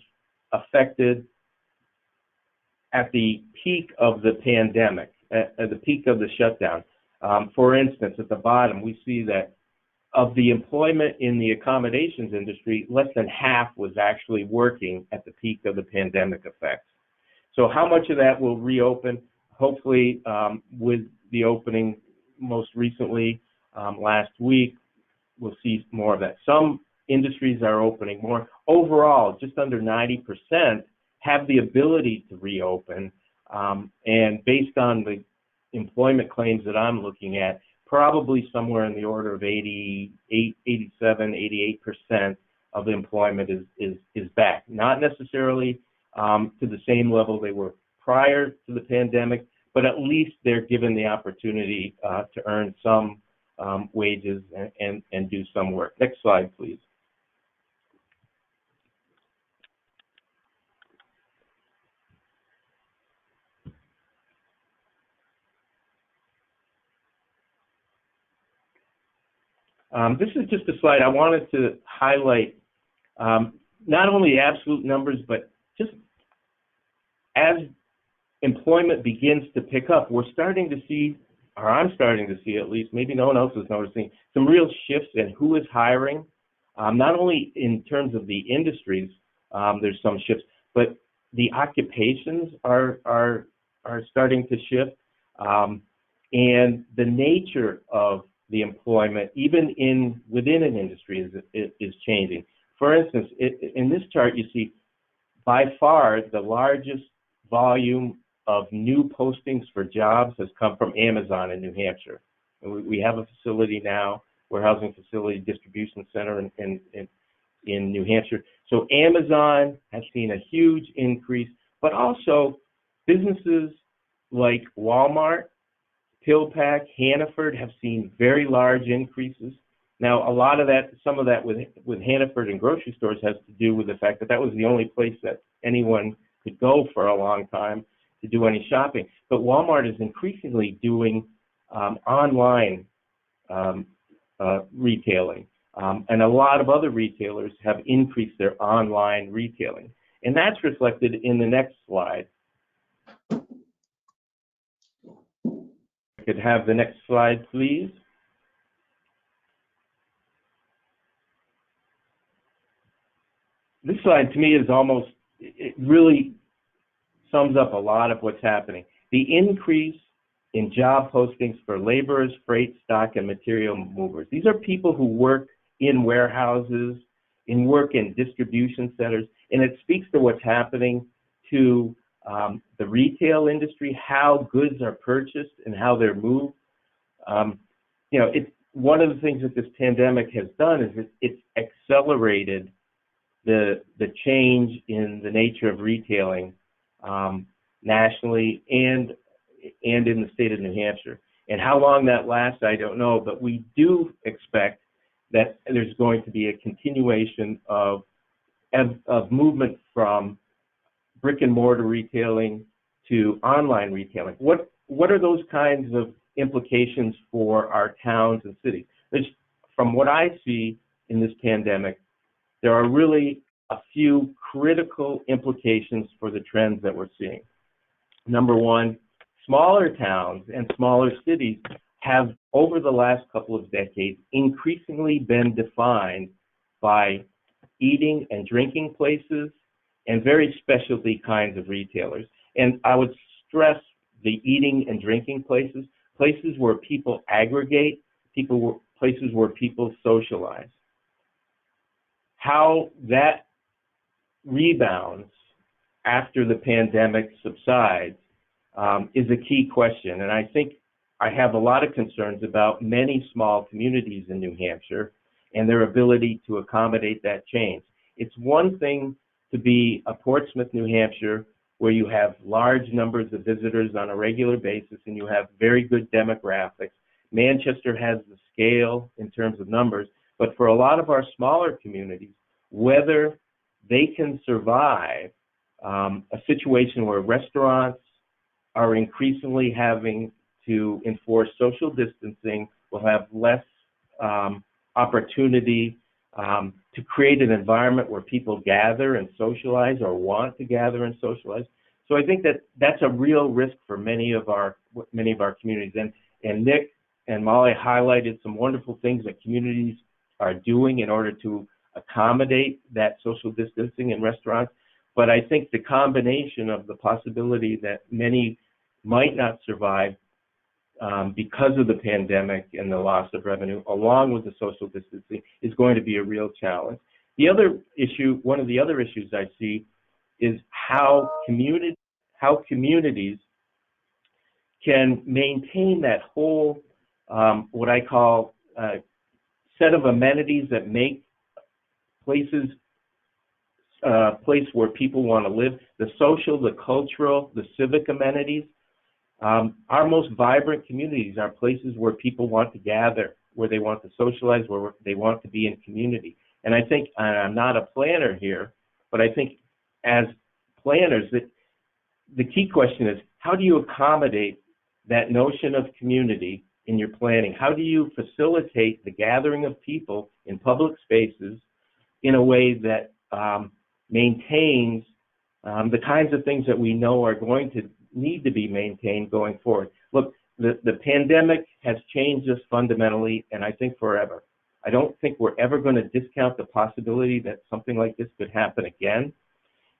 affected at the peak of the pandemic, at the peak of the shutdown. For instance, at the bottom, we see that of the employment in the accommodations industry, less than half was actually working at the peak of the pandemic effects. So how much of that will reopen? Hopefully, with the opening most recently last week, we'll see more of that. Some industries are opening more. Overall, just under 90% have the ability to reopen, and based on the employment claims that I'm looking at, probably somewhere in the order of 88% of the employment is back. Not necessarily to the same level they were prior to the pandemic, but at least they're given the opportunity to earn some wages and do some work. Next slide, please. This is just a slide I wanted to highlight not only absolute numbers, but just as employment begins to pick up, we're starting to see, or I'm starting to see at least, maybe no one else is noticing, some real shifts in who is hiring, not only in terms of the industries, there's some shifts, but the occupations are starting to shift, and the nature of the employment, even within an industry, is changing. For instance, in this chart, you see by far the largest volume of new postings for jobs has come from Amazon in New Hampshire. We have a facility now, warehousing facility, distribution center in New Hampshire. So Amazon has seen a huge increase, but also businesses like Walmart, PillPack, Hannaford have seen very large increases. Now, a lot of that, some of that with Hannaford and grocery stores has to do with the fact that that was the only place that anyone could go for a long time to do any shopping. But Walmart is increasingly doing online retailing, and a lot of other retailers have increased their online retailing. And that's reflected in the next slide. Could have the next slide, please. This slide to me is almost, it really sums up a lot of what's happening. The increase in job postings for laborers, freight, stock, and material movers. These are people who work in warehouses, work in distribution centers, and it speaks to what's happening to the retail industry, how goods are purchased and how they're moved. You know, one of the things that this pandemic has done is it's accelerated the change in the nature of retailing nationally and in the state of New Hampshire. And how long that lasts, I don't know, but we do expect that there's going to be a continuation of movement from brick and mortar retailing to online retailing. What are those kinds of implications for our towns and cities? From what I see in this pandemic, there are really a few critical implications for the trends that we're seeing. Number one, smaller towns and smaller cities have, over the last couple of decades, increasingly been defined by eating and drinking places and very specialty kinds of retailers. And I would stress the eating and drinking places, places where people aggregate, places where people socialize. How that rebounds after the pandemic subsides is a key question. And I think I have a lot of concerns about many small communities in New Hampshire and their ability to accommodate that change. It's one thing to be a Portsmouth, New Hampshire, where you have large numbers of visitors on a regular basis and you have very good demographics. Manchester has the scale in terms of numbers, but for a lot of our smaller communities, whether they can survive a situation where restaurants are increasingly having to enforce social distancing, will have less opportunity to create an environment where people gather and socialize or want to gather and socialize. So I think that that's a real risk for many of our communities. And Nick and Molly highlighted some wonderful things that communities are doing in order to accommodate that social distancing in restaurants. But I think the combination of the possibility that many might not survive because of the pandemic and the loss of revenue, along with the social distancing, is going to be a real challenge. The other issue, one of the other issues I see, is how communities can maintain that whole, what I call, set of amenities that make places a place where people want to live, the social, the cultural, the civic amenities. Our most vibrant communities are places where people want to gather, where they want to socialize, where they want to be in community. And I think, and I'm not a planner here, but I think as planners, that the key question is, how do you accommodate that notion of community in your planning? How do you facilitate the gathering of people in public spaces in a way that maintains the kinds of things that we know are going to need to be maintained going forward? Look, the pandemic has changed us fundamentally, and I think forever. I don't think we're ever going to discount the possibility that something like this could happen again,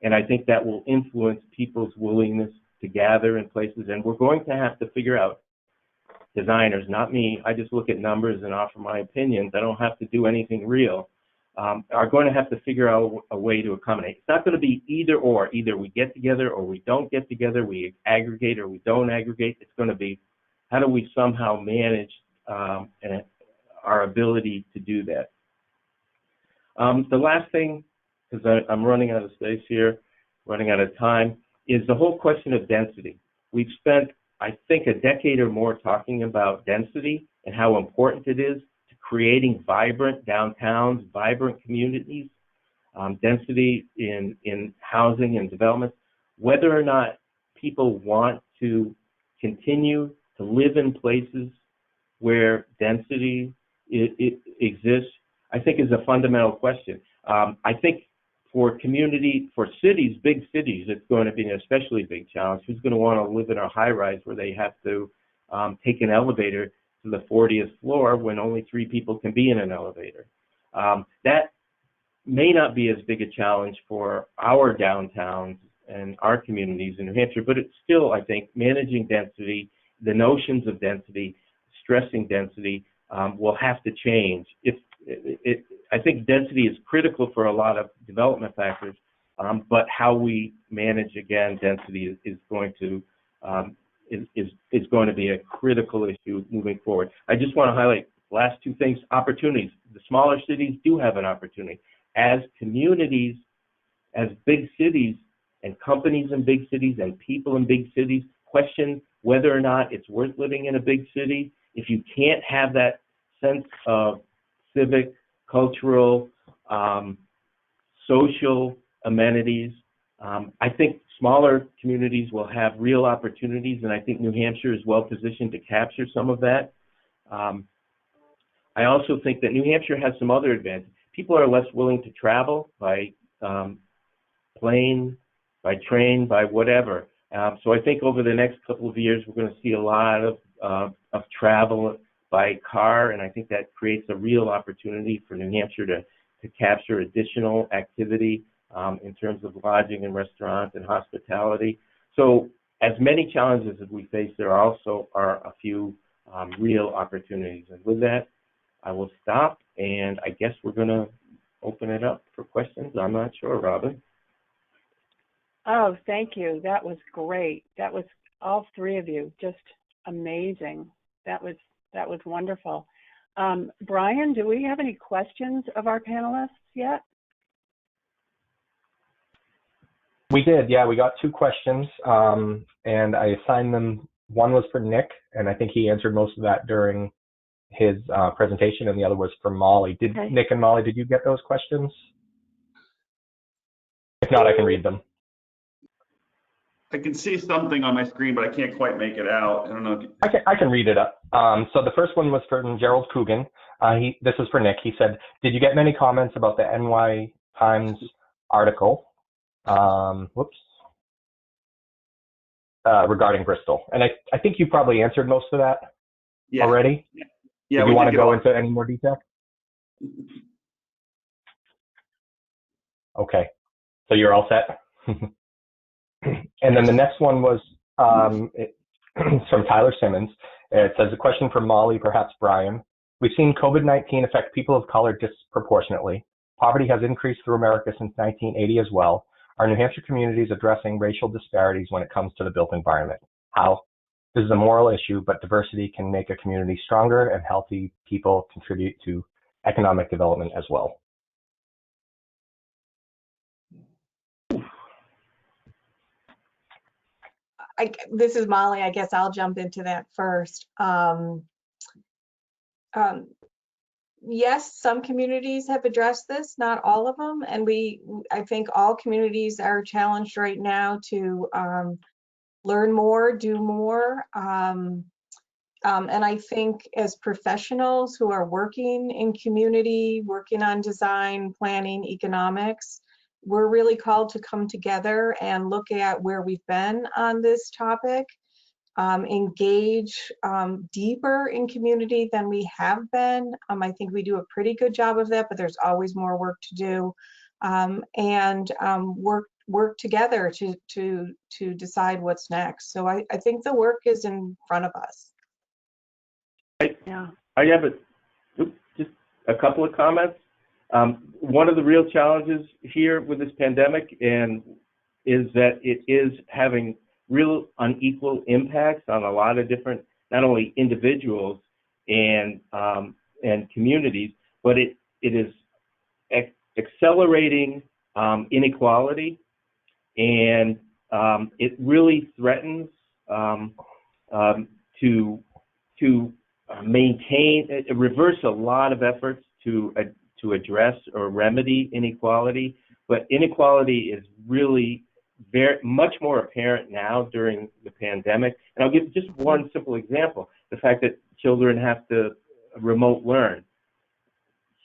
and I think that will influence people's willingness to gather in places, and we're going to have to figure out, designers, not me, I just look at numbers and offer my opinions, I don't have to do anything real, are going to have to figure out a way to accommodate. It's not going to be either or. Either we get together or we don't get together, we aggregate or we don't aggregate. It's going to be, how do we somehow manage our ability to do that? The last thing, because I'm running out of space here, running out of time, is the whole question of density. We've spent, I think, a decade or more talking about density and how important it is to creating vibrant downtowns, vibrant communities, density in housing and development. Whether or not people want to continue to live in places where density exists, I think is a fundamental question. I think for cities, big cities, it's going to be an especially big challenge. Who's going to want to live in a high-rise where they have to take an elevator to the 40th floor when only 3 people can be in an elevator? That may not be as big a challenge for our downtowns and our communities in New Hampshire, but it's still, I think, managing density, the notions of density, stressing density will have to change. I think density is critical for a lot of development factors, but how we manage, again, density is going to be a critical issue moving forward. I just want to highlight last 2 things. Opportunities. The smaller cities do have an opportunity. As communities, as big cities and companies in big cities and people in big cities question whether or not it's worth living in a big city, if you can't have that sense of civic, cultural, social amenities, I think smaller communities will have real opportunities, and I think New Hampshire is well positioned to capture some of that. I also think that New Hampshire has some other advantages. People are less willing to travel by plane, by train, by whatever. So I think over the next couple of years, we're going to see a lot of travel by car, and I think that creates a real opportunity for New Hampshire to capture additional activity in terms of lodging and restaurants and hospitality. So as many challenges as we face, there also are a few real opportunities. And with that, I will stop, and I guess we're going to open it up for questions. I'm not sure, Robin. Oh, thank you. That was great. That was all 3 of you, just amazing. That was wonderful. Brian, do we have any questions of our panelists yet? We did, yeah. We got 2 questions, and I assigned them. One was for Nick, and I think he answered most of that during his presentation, and the other was for Molly. Okay. Nick and Molly, did you get those questions? If not, I can read them. I can see something on my screen, but I can't quite make it out. I don't know. I can read it up. So the first one was from Gerald Coogan. This was for Nick. He said, did you get many comments about the NY Times article? Regarding Bristol. And I think you probably answered most of that already. Yeah. Do you want to go into any more detail? Okay. So you're all set? And then the next one was it's from Tyler Simmons. It says, a question for Molly, perhaps Brian. We've seen COVID-19 affect people of color disproportionately. Poverty has increased through America since 1980 as well. Are New Hampshire communities addressing racial disparities when it comes to the built environment? How? This is a moral issue, but diversity can make a community stronger, and healthy people contribute to economic development as well. This is Molly. I guess I'll jump into that first. Yes, some communities have addressed this, not all of them, and I think all communities are challenged right now to learn more, do more, and I think as professionals who are working in community, working on design, planning, economics, we're really called to come together and look at where we've been on this topic, engage deeper in community than we have been. I think we do a pretty good job of that, but there's always more work to do, and work together to decide what's next. So I think the work is in front of us. I have just a couple of comments. One of the real challenges here with this pandemic is that it is having real unequal impacts on a lot of different, not only individuals and communities, but it is accelerating inequality, and it really threatens to maintain, reverse a lot of efforts to address or remedy inequality. But inequality is really very much more apparent now during the pandemic. And I'll give just one simple example: the fact that children have to remote learn.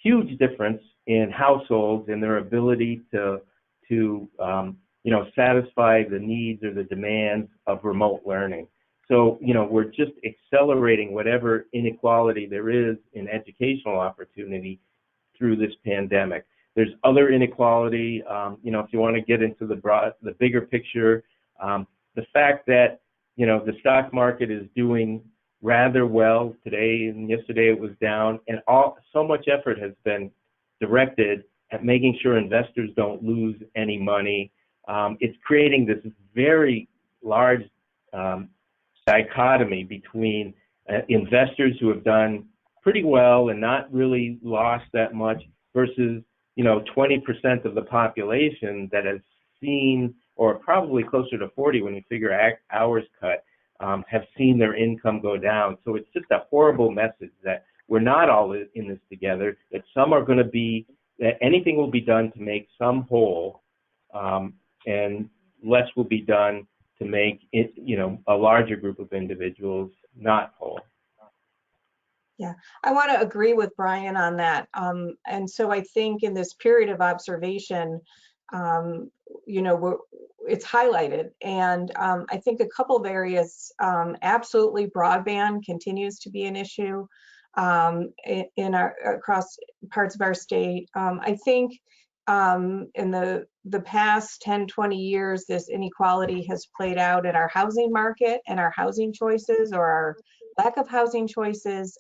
Huge difference in households and their ability to satisfy the needs or the demands of remote learning. So, we're just accelerating whatever inequality there is in educational opportunity through this pandemic. There's other inequality, if you want to get into the bigger picture, the fact that, the stock market is doing rather well today, and yesterday it was down, and so much effort has been directed at making sure investors don't lose any money. It's creating this very large dichotomy between investors who have done pretty well and not really lost that much versus 20% of the population that has seen, or probably closer to 40 when you figure hours cut, have seen their income go down. So it's just a horrible message that we're not all in this together, that some are going to be, that anything will be done to make some whole, and less will be done to make it, a larger group of individuals not whole. Yeah, I want to agree with Brian on that. And so I think in this period of observation, it's highlighted. And I think a couple of areas, absolutely broadband continues to be an issue across parts of our state. I think in the past 10, 20 years, this inequality has played out in our housing market and our housing choices, or our lack of housing choices.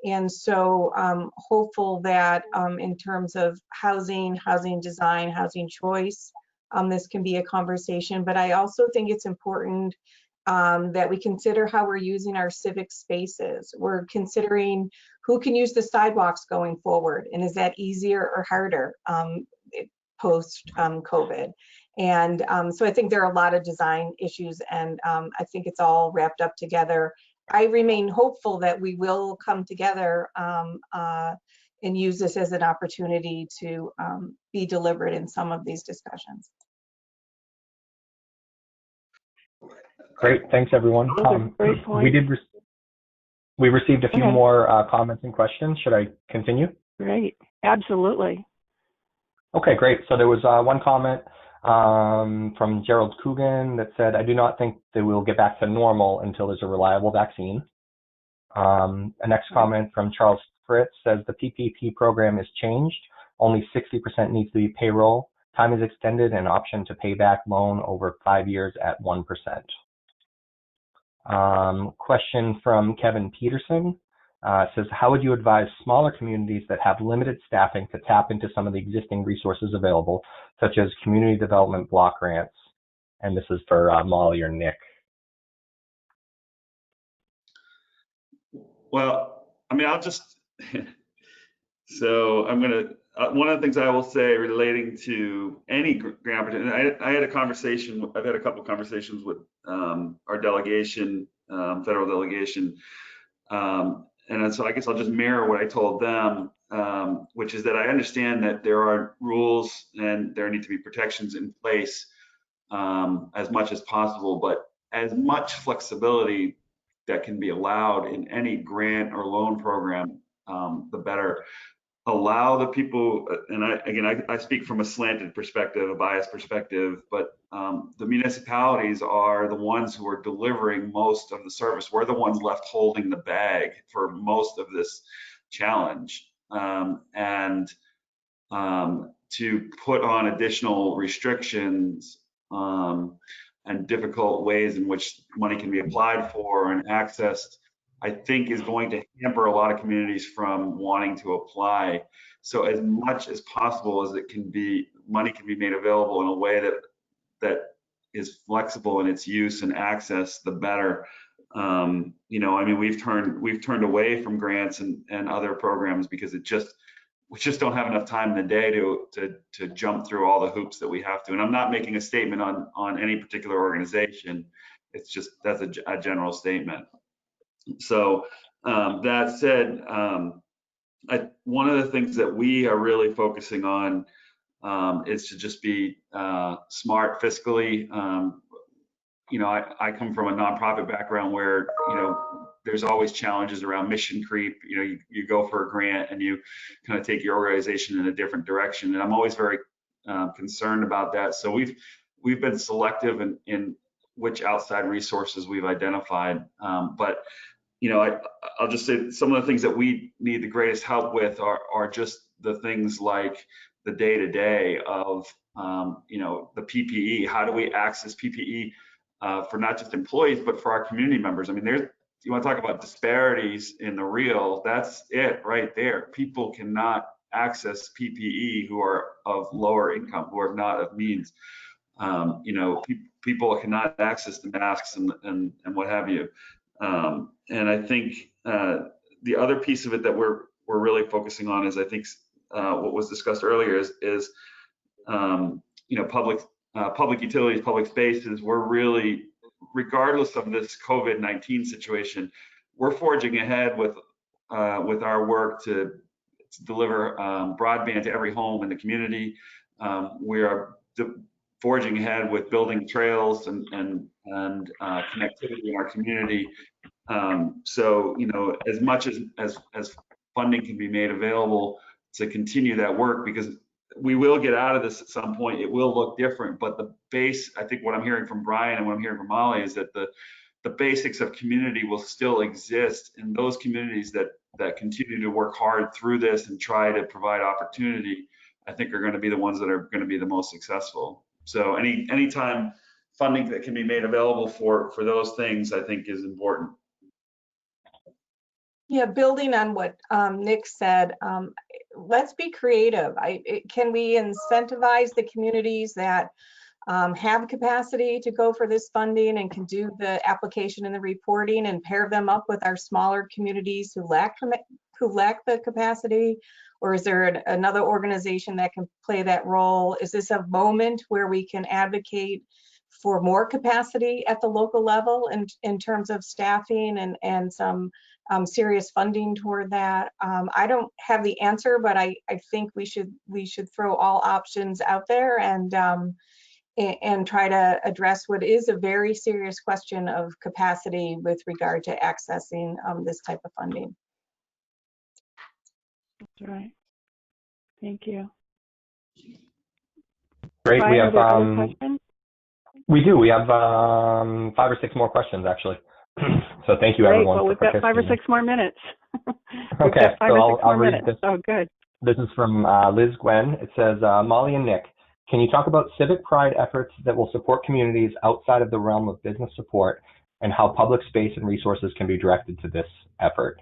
And so hopeful that in terms of housing design, housing choice, this can be a conversation. But I also think it's important that we consider how we're using our civic spaces. We're considering who can use the sidewalks going forward, and is that easier or harder post COVID? And so I think there are a lot of design issues, and I think it's all wrapped up together. I remain hopeful that we will come together and use this as an opportunity to be deliberate in some of these discussions. Great, thanks everyone. Great point. We received a few Okay. more comments and questions. Should I continue? Great, absolutely. Okay, great. So there was one comment from Gerald Coogan that said, I do not think that we'll get back to normal until there's a reliable vaccine. A next comment from Charles Fritz says the PPP program is changed. Only 60% needs to be payroll. Time is extended and option to pay back loan over 5 years at 1%. Question from Kevin Peterson says, how would you advise smaller communities that have limited staffing to tap into some of the existing resources available, such as community development block grants? And this is for Molly or Nick. Well, I mean, I'll just, so I'm going to, one of the things I will say relating to any grant opportunity, I had a conversation, I've had a couple of conversations with our delegation, federal delegation, and so I guess I'll just mirror what I told them, which is that I understand that there are rules and there need to be protections in place as much as possible, but as much flexibility that can be allowed in any grant or loan program, the better. Allow the people, and I speak from a slanted perspective, a biased perspective, but the municipalities are the ones who are delivering most of the service. We're the ones left holding the bag for most of this challenge. And to put on additional restrictions and difficult ways in which money can be applied for and accessed, I think is going to hamper a lot of communities from wanting to apply. So as much as possible as it can be, money can be made available in a way that is flexible in its use and access, the better. You know, I mean, we've turned away from grants and other programs because we just don't have enough time in the day to jump through all the hoops that we have to. And I'm not making a statement on any particular organization. It's just, that's a general statement. So that said, one of the things that we are really focusing on is to just be smart fiscally. You know, I come from a nonprofit background where, you know, there's always challenges around mission creep. You know, you go for a grant and you kind of take your organization in a different direction. And I'm always very concerned about that. So we've been selective in which outside resources we've identified. But you know, I'll just say some of the things that we need the greatest help with are just the things like the day-to-day of, you know, the PPE. How do we access PPE for not just employees, but for our community members? I mean, you want to talk about disparities in the real, that's it right there. People cannot access PPE who are of lower income, who are not of means. You know, people cannot access the masks and what have you. And I think the other piece of it that we're really focusing on is, I think, what was discussed earlier is you know, public utilities, public spaces. We're really, regardless of this COVID-19 situation, we're forging ahead with our work to deliver broadband to every home in the community. We are forging ahead with building trails and connectivity in our community. So, you know, as much as funding can be made available to continue that work, because we will get out of this at some point. It will look different, but the base, I think what I'm hearing from Brian and what I'm hearing from Molly is that the basics of community will still exist, and those communities that continue to work hard through this and try to provide opportunity, I think are going to be the ones that are going to be the most successful. So anytime funding that can be made available for those things, I think is important. Yeah, building on what Nick said, let's be creative. Can we incentivize the communities that have capacity to go for this funding and can do the application and the reporting, and pair them up with our smaller communities who lack the capacity? Or is there another organization that can play that role? Is this a moment where we can advocate for more capacity at the local level in terms of staffing and some serious funding toward that? I don't have the answer, but I think we should throw all options out there and try to address what is a very serious question of capacity with regard to accessing this type of funding. That's right. Thank you. Great. Brian, We have are there other questions? we do. We have 5 or 6 more questions actually. So thank you Great. everyone. Well, for we've got 5 or 6 more minutes. We've Okay, got 5 so or 6 I'll more read minutes. this. Oh, good. This is from Liz Gwen. It says, Molly and Nick, can you talk about civic pride efforts that will support communities outside of the realm of business support and how public space and resources can be directed to this effort,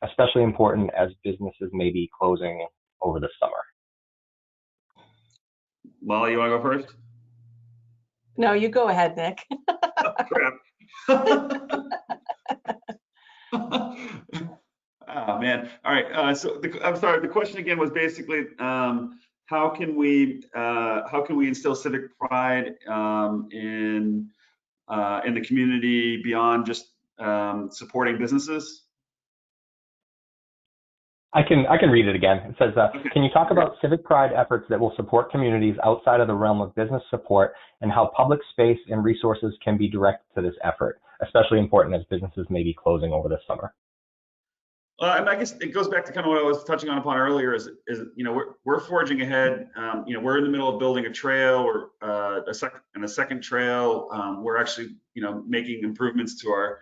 especially important as businesses may be closing over the summer? Molly, you want to go first? No, you go ahead, Nick. Oh, crap. Oh man. All right. So I'm sorry. The question again was basically how can we instill civic pride in the community beyond just supporting businesses? I can read it again. It says, Okay. can you talk about civic pride efforts that will support communities outside of the realm of business support and how public space and resources can be directed to this effort, especially important as businesses may be closing over the summer? I guess it goes back to kind of what I was touching on upon earlier. Is we're forging ahead. We're in the middle of building a trail or a second trail. We're actually making improvements to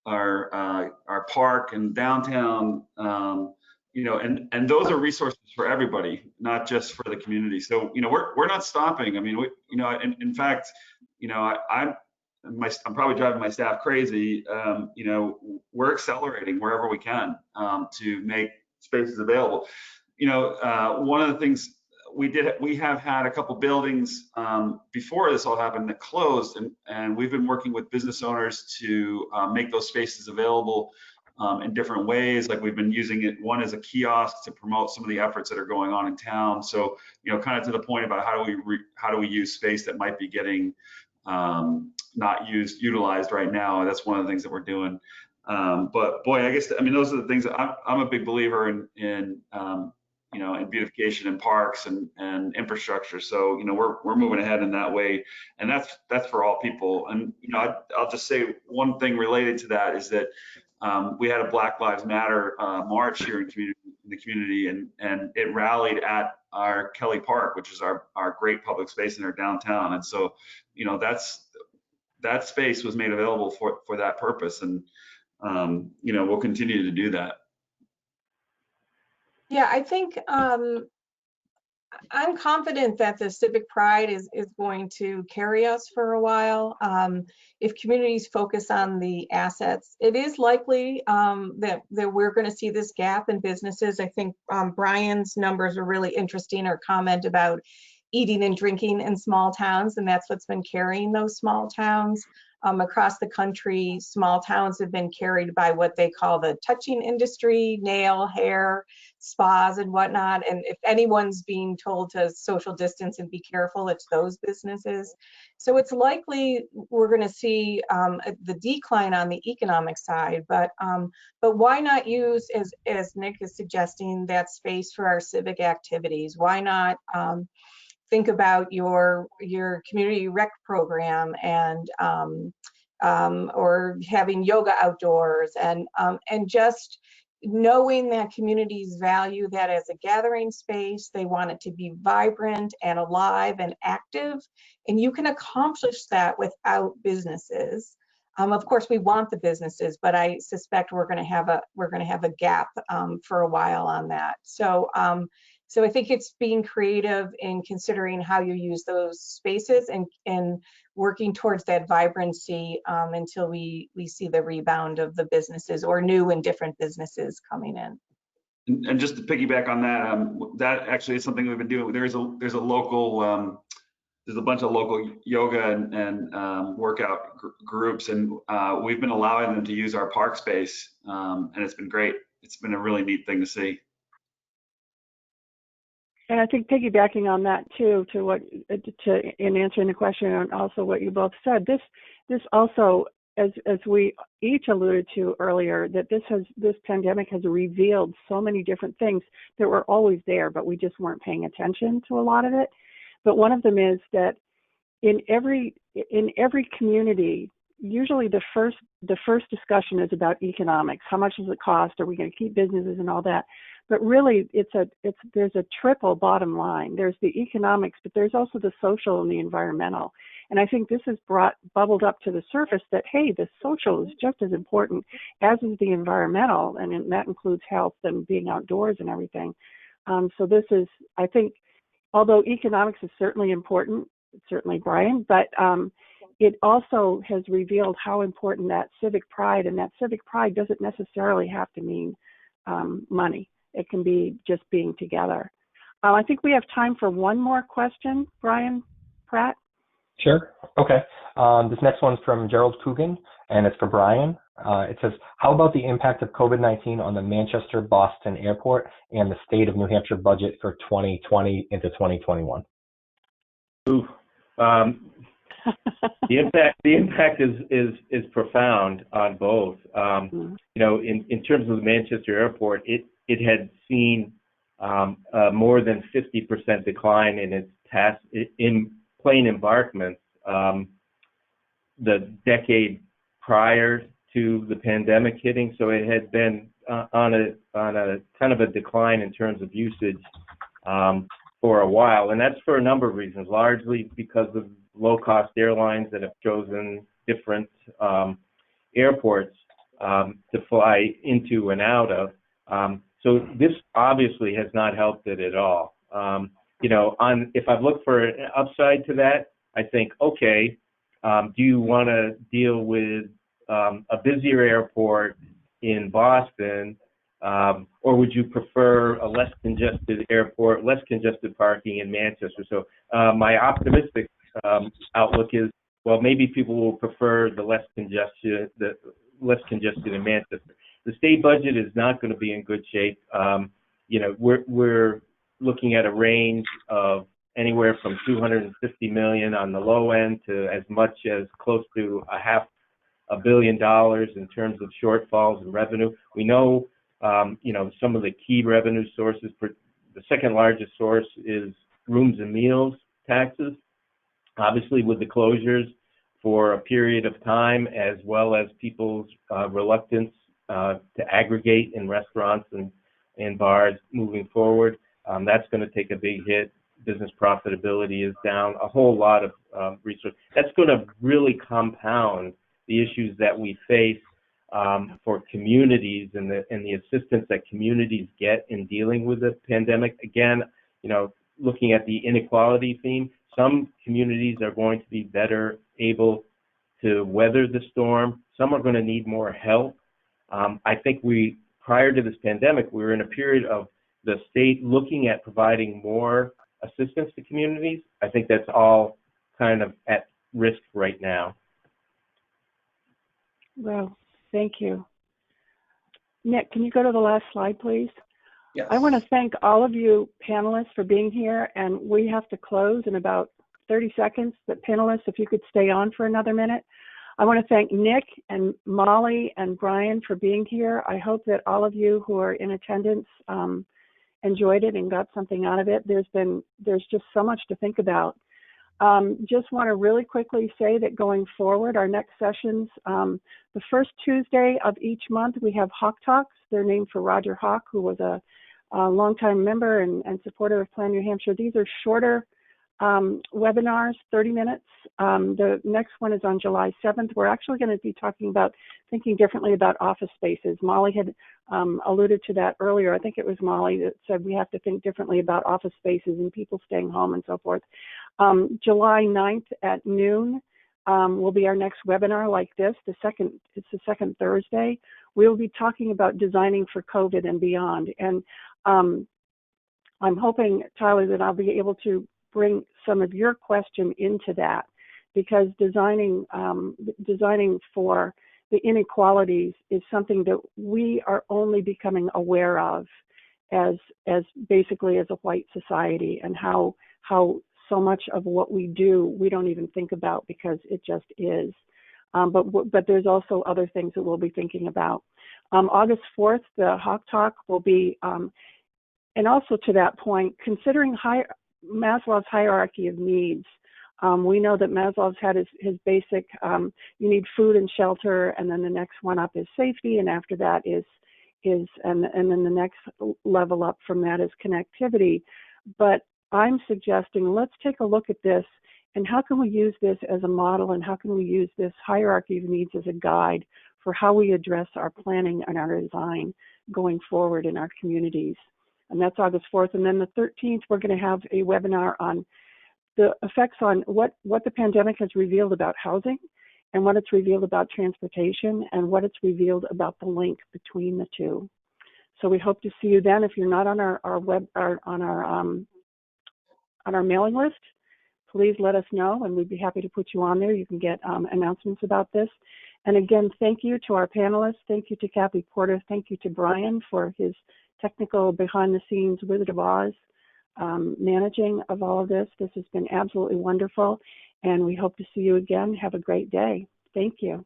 our park and downtown. And those are resources for everybody, not just for the community. So we're not stopping. I mean, in fact, I'm probably driving my staff crazy. We're accelerating wherever we can to make spaces available. One of the things we have had a couple buildings before this all happened that closed, and we've been working with business owners to make those spaces available in different ways. Like we've been using it, one as a kiosk to promote some of the efforts that are going on in town. So kind of to the point about how do we use space that might be getting not utilized right now. That's one of the things that we're doing. But boy, I guess those are the things that I'm a big believer in beautification and parks and infrastructure. So we're moving ahead in that way, and that's for all people. And I'll just say one thing related to that is that we had a Black Lives Matter march here in the community, and it rallied at our Kelly Park, which is our great public space in our downtown. And so that space was made available for that purpose, and we'll continue to do that. Yeah, I think I'm confident that the civic pride is going to carry us for a while. If communities focus on the assets, it is likely that we're going to see this gap in businesses. I think Brian's numbers are really interesting, or comment about eating and drinking in small towns, and that's what's been carrying those small towns. Across the country, small towns have been carried by what they call the touching industry, nail, hair, spas and whatnot. And if anyone's being told to social distance and be careful, it's those businesses. So it's likely we're going to see the decline on the economic side, but why not use, as Nick is suggesting, that space for our civic activities? Why not think about your community rec program and or having yoga outdoors, and just knowing that communities value that as a gathering space. They want it to be vibrant and alive and active, and you can accomplish that without businesses. Of course, we want the businesses, but I suspect we're going to have a gap for a while on that. So I think it's being creative in considering how you use those spaces and working towards that vibrancy until we see the rebound of the businesses or new and different businesses coming in. And just to piggyback on that, that actually is something we've been doing. There's a local there's a bunch of local yoga and workout groups, and we've been allowing them to use our park space, and it's been great. It's been a really neat thing to see. And I think piggybacking on that too, in answering the question and also what you both said, this also, as we each alluded to earlier, that this pandemic has revealed so many different things that were always there, but we just weren't paying attention to a lot of it. But one of them is that in every community, usually the first discussion is about economics. How much does it cost? Are we going to keep businesses and all that? But really, there's a triple bottom line. There's the economics, but there's also the social and the environmental. And I think this has bubbled up to the surface that, hey, the social is just as important as is the environmental, and that includes health and being outdoors and everything. So this is, I think, although economics is certainly important, certainly Brian, but it also has revealed how important that civic pride, and that civic pride doesn't necessarily have to mean money. It can be just being together. I think we have time for one more question, Brian Pratt. Sure. Okay. This next one's from Gerald Coogan, and it's for Brian. It says, how about the impact of COVID-19 on the Manchester-Boston Airport and the state of New Hampshire budget for 2020 into 2021? Ooh. The impact is profound on both. You know, in terms of the Manchester Airport, it had seen more than 50% decline in its in plane embarkments the decade prior to the pandemic hitting. So it had been on a kind of a decline in terms of usage for a while, and that's for a number of reasons, largely because of low-cost airlines that have chosen different airports to fly into and out of. So this obviously has not helped it at all. You know, if I look for an upside to that, I think, okay, do you want to deal with a busier airport in Boston, or would you prefer a less congested airport, less congested parking in Manchester? So my optimistic outlook is, well, maybe people will prefer the less congested in Manchester. The state budget is not going to be in good shape. You know, we're looking at a range of anywhere from $250 million on the low end to as much as close to $500 million in terms of shortfalls in revenue. We know, you know, some of the key revenue sources. The second largest source is rooms and meals taxes. Obviously, with the closures for a period of time, as well as people's reluctance to aggregate in restaurants and bars moving forward, that's going to take a big hit. Business profitability is down. A whole lot of resources. That's going to really compound the issues that we face for communities and the assistance that communities get in dealing with the pandemic. Again, you know, looking at the inequality theme, some communities are going to be better able to weather the storm. Some are going to need more help. I think prior to this pandemic, we were in a period of the state looking at providing more assistance to communities. I think that's all kind of at risk right now. Well, thank you. Nick, can you go to the last slide, please? Yes. I want to thank all of you panelists for being here, and we have to close in about 30 seconds. But panelists, if you could stay on for another minute. I want to thank Nick and Molly and Brian for being here. I hope that all of you who are in attendance enjoyed it and got something out of it. There's just so much to think about. Just want to really quickly say that going forward, our next sessions, the first Tuesday of each month, we have Hawk Talks. They're named for Roger Hawk, who was a longtime member and supporter of Plan New Hampshire. These are shorter webinars, 30 minutes. The next one is on July 7th. We're actually going to be talking about thinking differently about office spaces. Molly had alluded to that earlier. I think it was Molly that said we have to think differently about office spaces and people staying home and so forth. July 9th at noon will be our next webinar like this. It's the second Thursday. We will be talking about designing for COVID and beyond. And I'm hoping, Tyler, that I'll be able to bring some of your question into that, because designing for the inequalities is something that we are only becoming aware of as basically as a white society, and how so much of what we do we don't even think about because it just is. But there's also other things that we'll be thinking about. August 4th, the Hawk Talk will be, and also to that point, considering Maslow's hierarchy of needs. We know that Maslow's had his basic, you need food and shelter, and then the next one up is safety, and after that is and then the next level up from that is connectivity. But I'm suggesting let's take a look at this, and how can we use this as a model, and how can we use this hierarchy of needs as a guide for how we address our planning and our design going forward in our communities. And that's August 4th. And then the 13th, we're going to have a webinar on the effects on what the pandemic has revealed about housing, and what it's revealed about transportation, and what it's revealed about the link between the two. So we hope to see you then. If you're not on our mailing list, please let us know, and we'd be happy to put you on there. You can get announcements about this. And again, thank you to our panelists. Thank you to Kathy Porter. Thank you to Brian for his technical behind-the-scenes Wizard of Oz managing of all of this. This has been absolutely wonderful, and we hope to see you again. Have a great day. Thank you.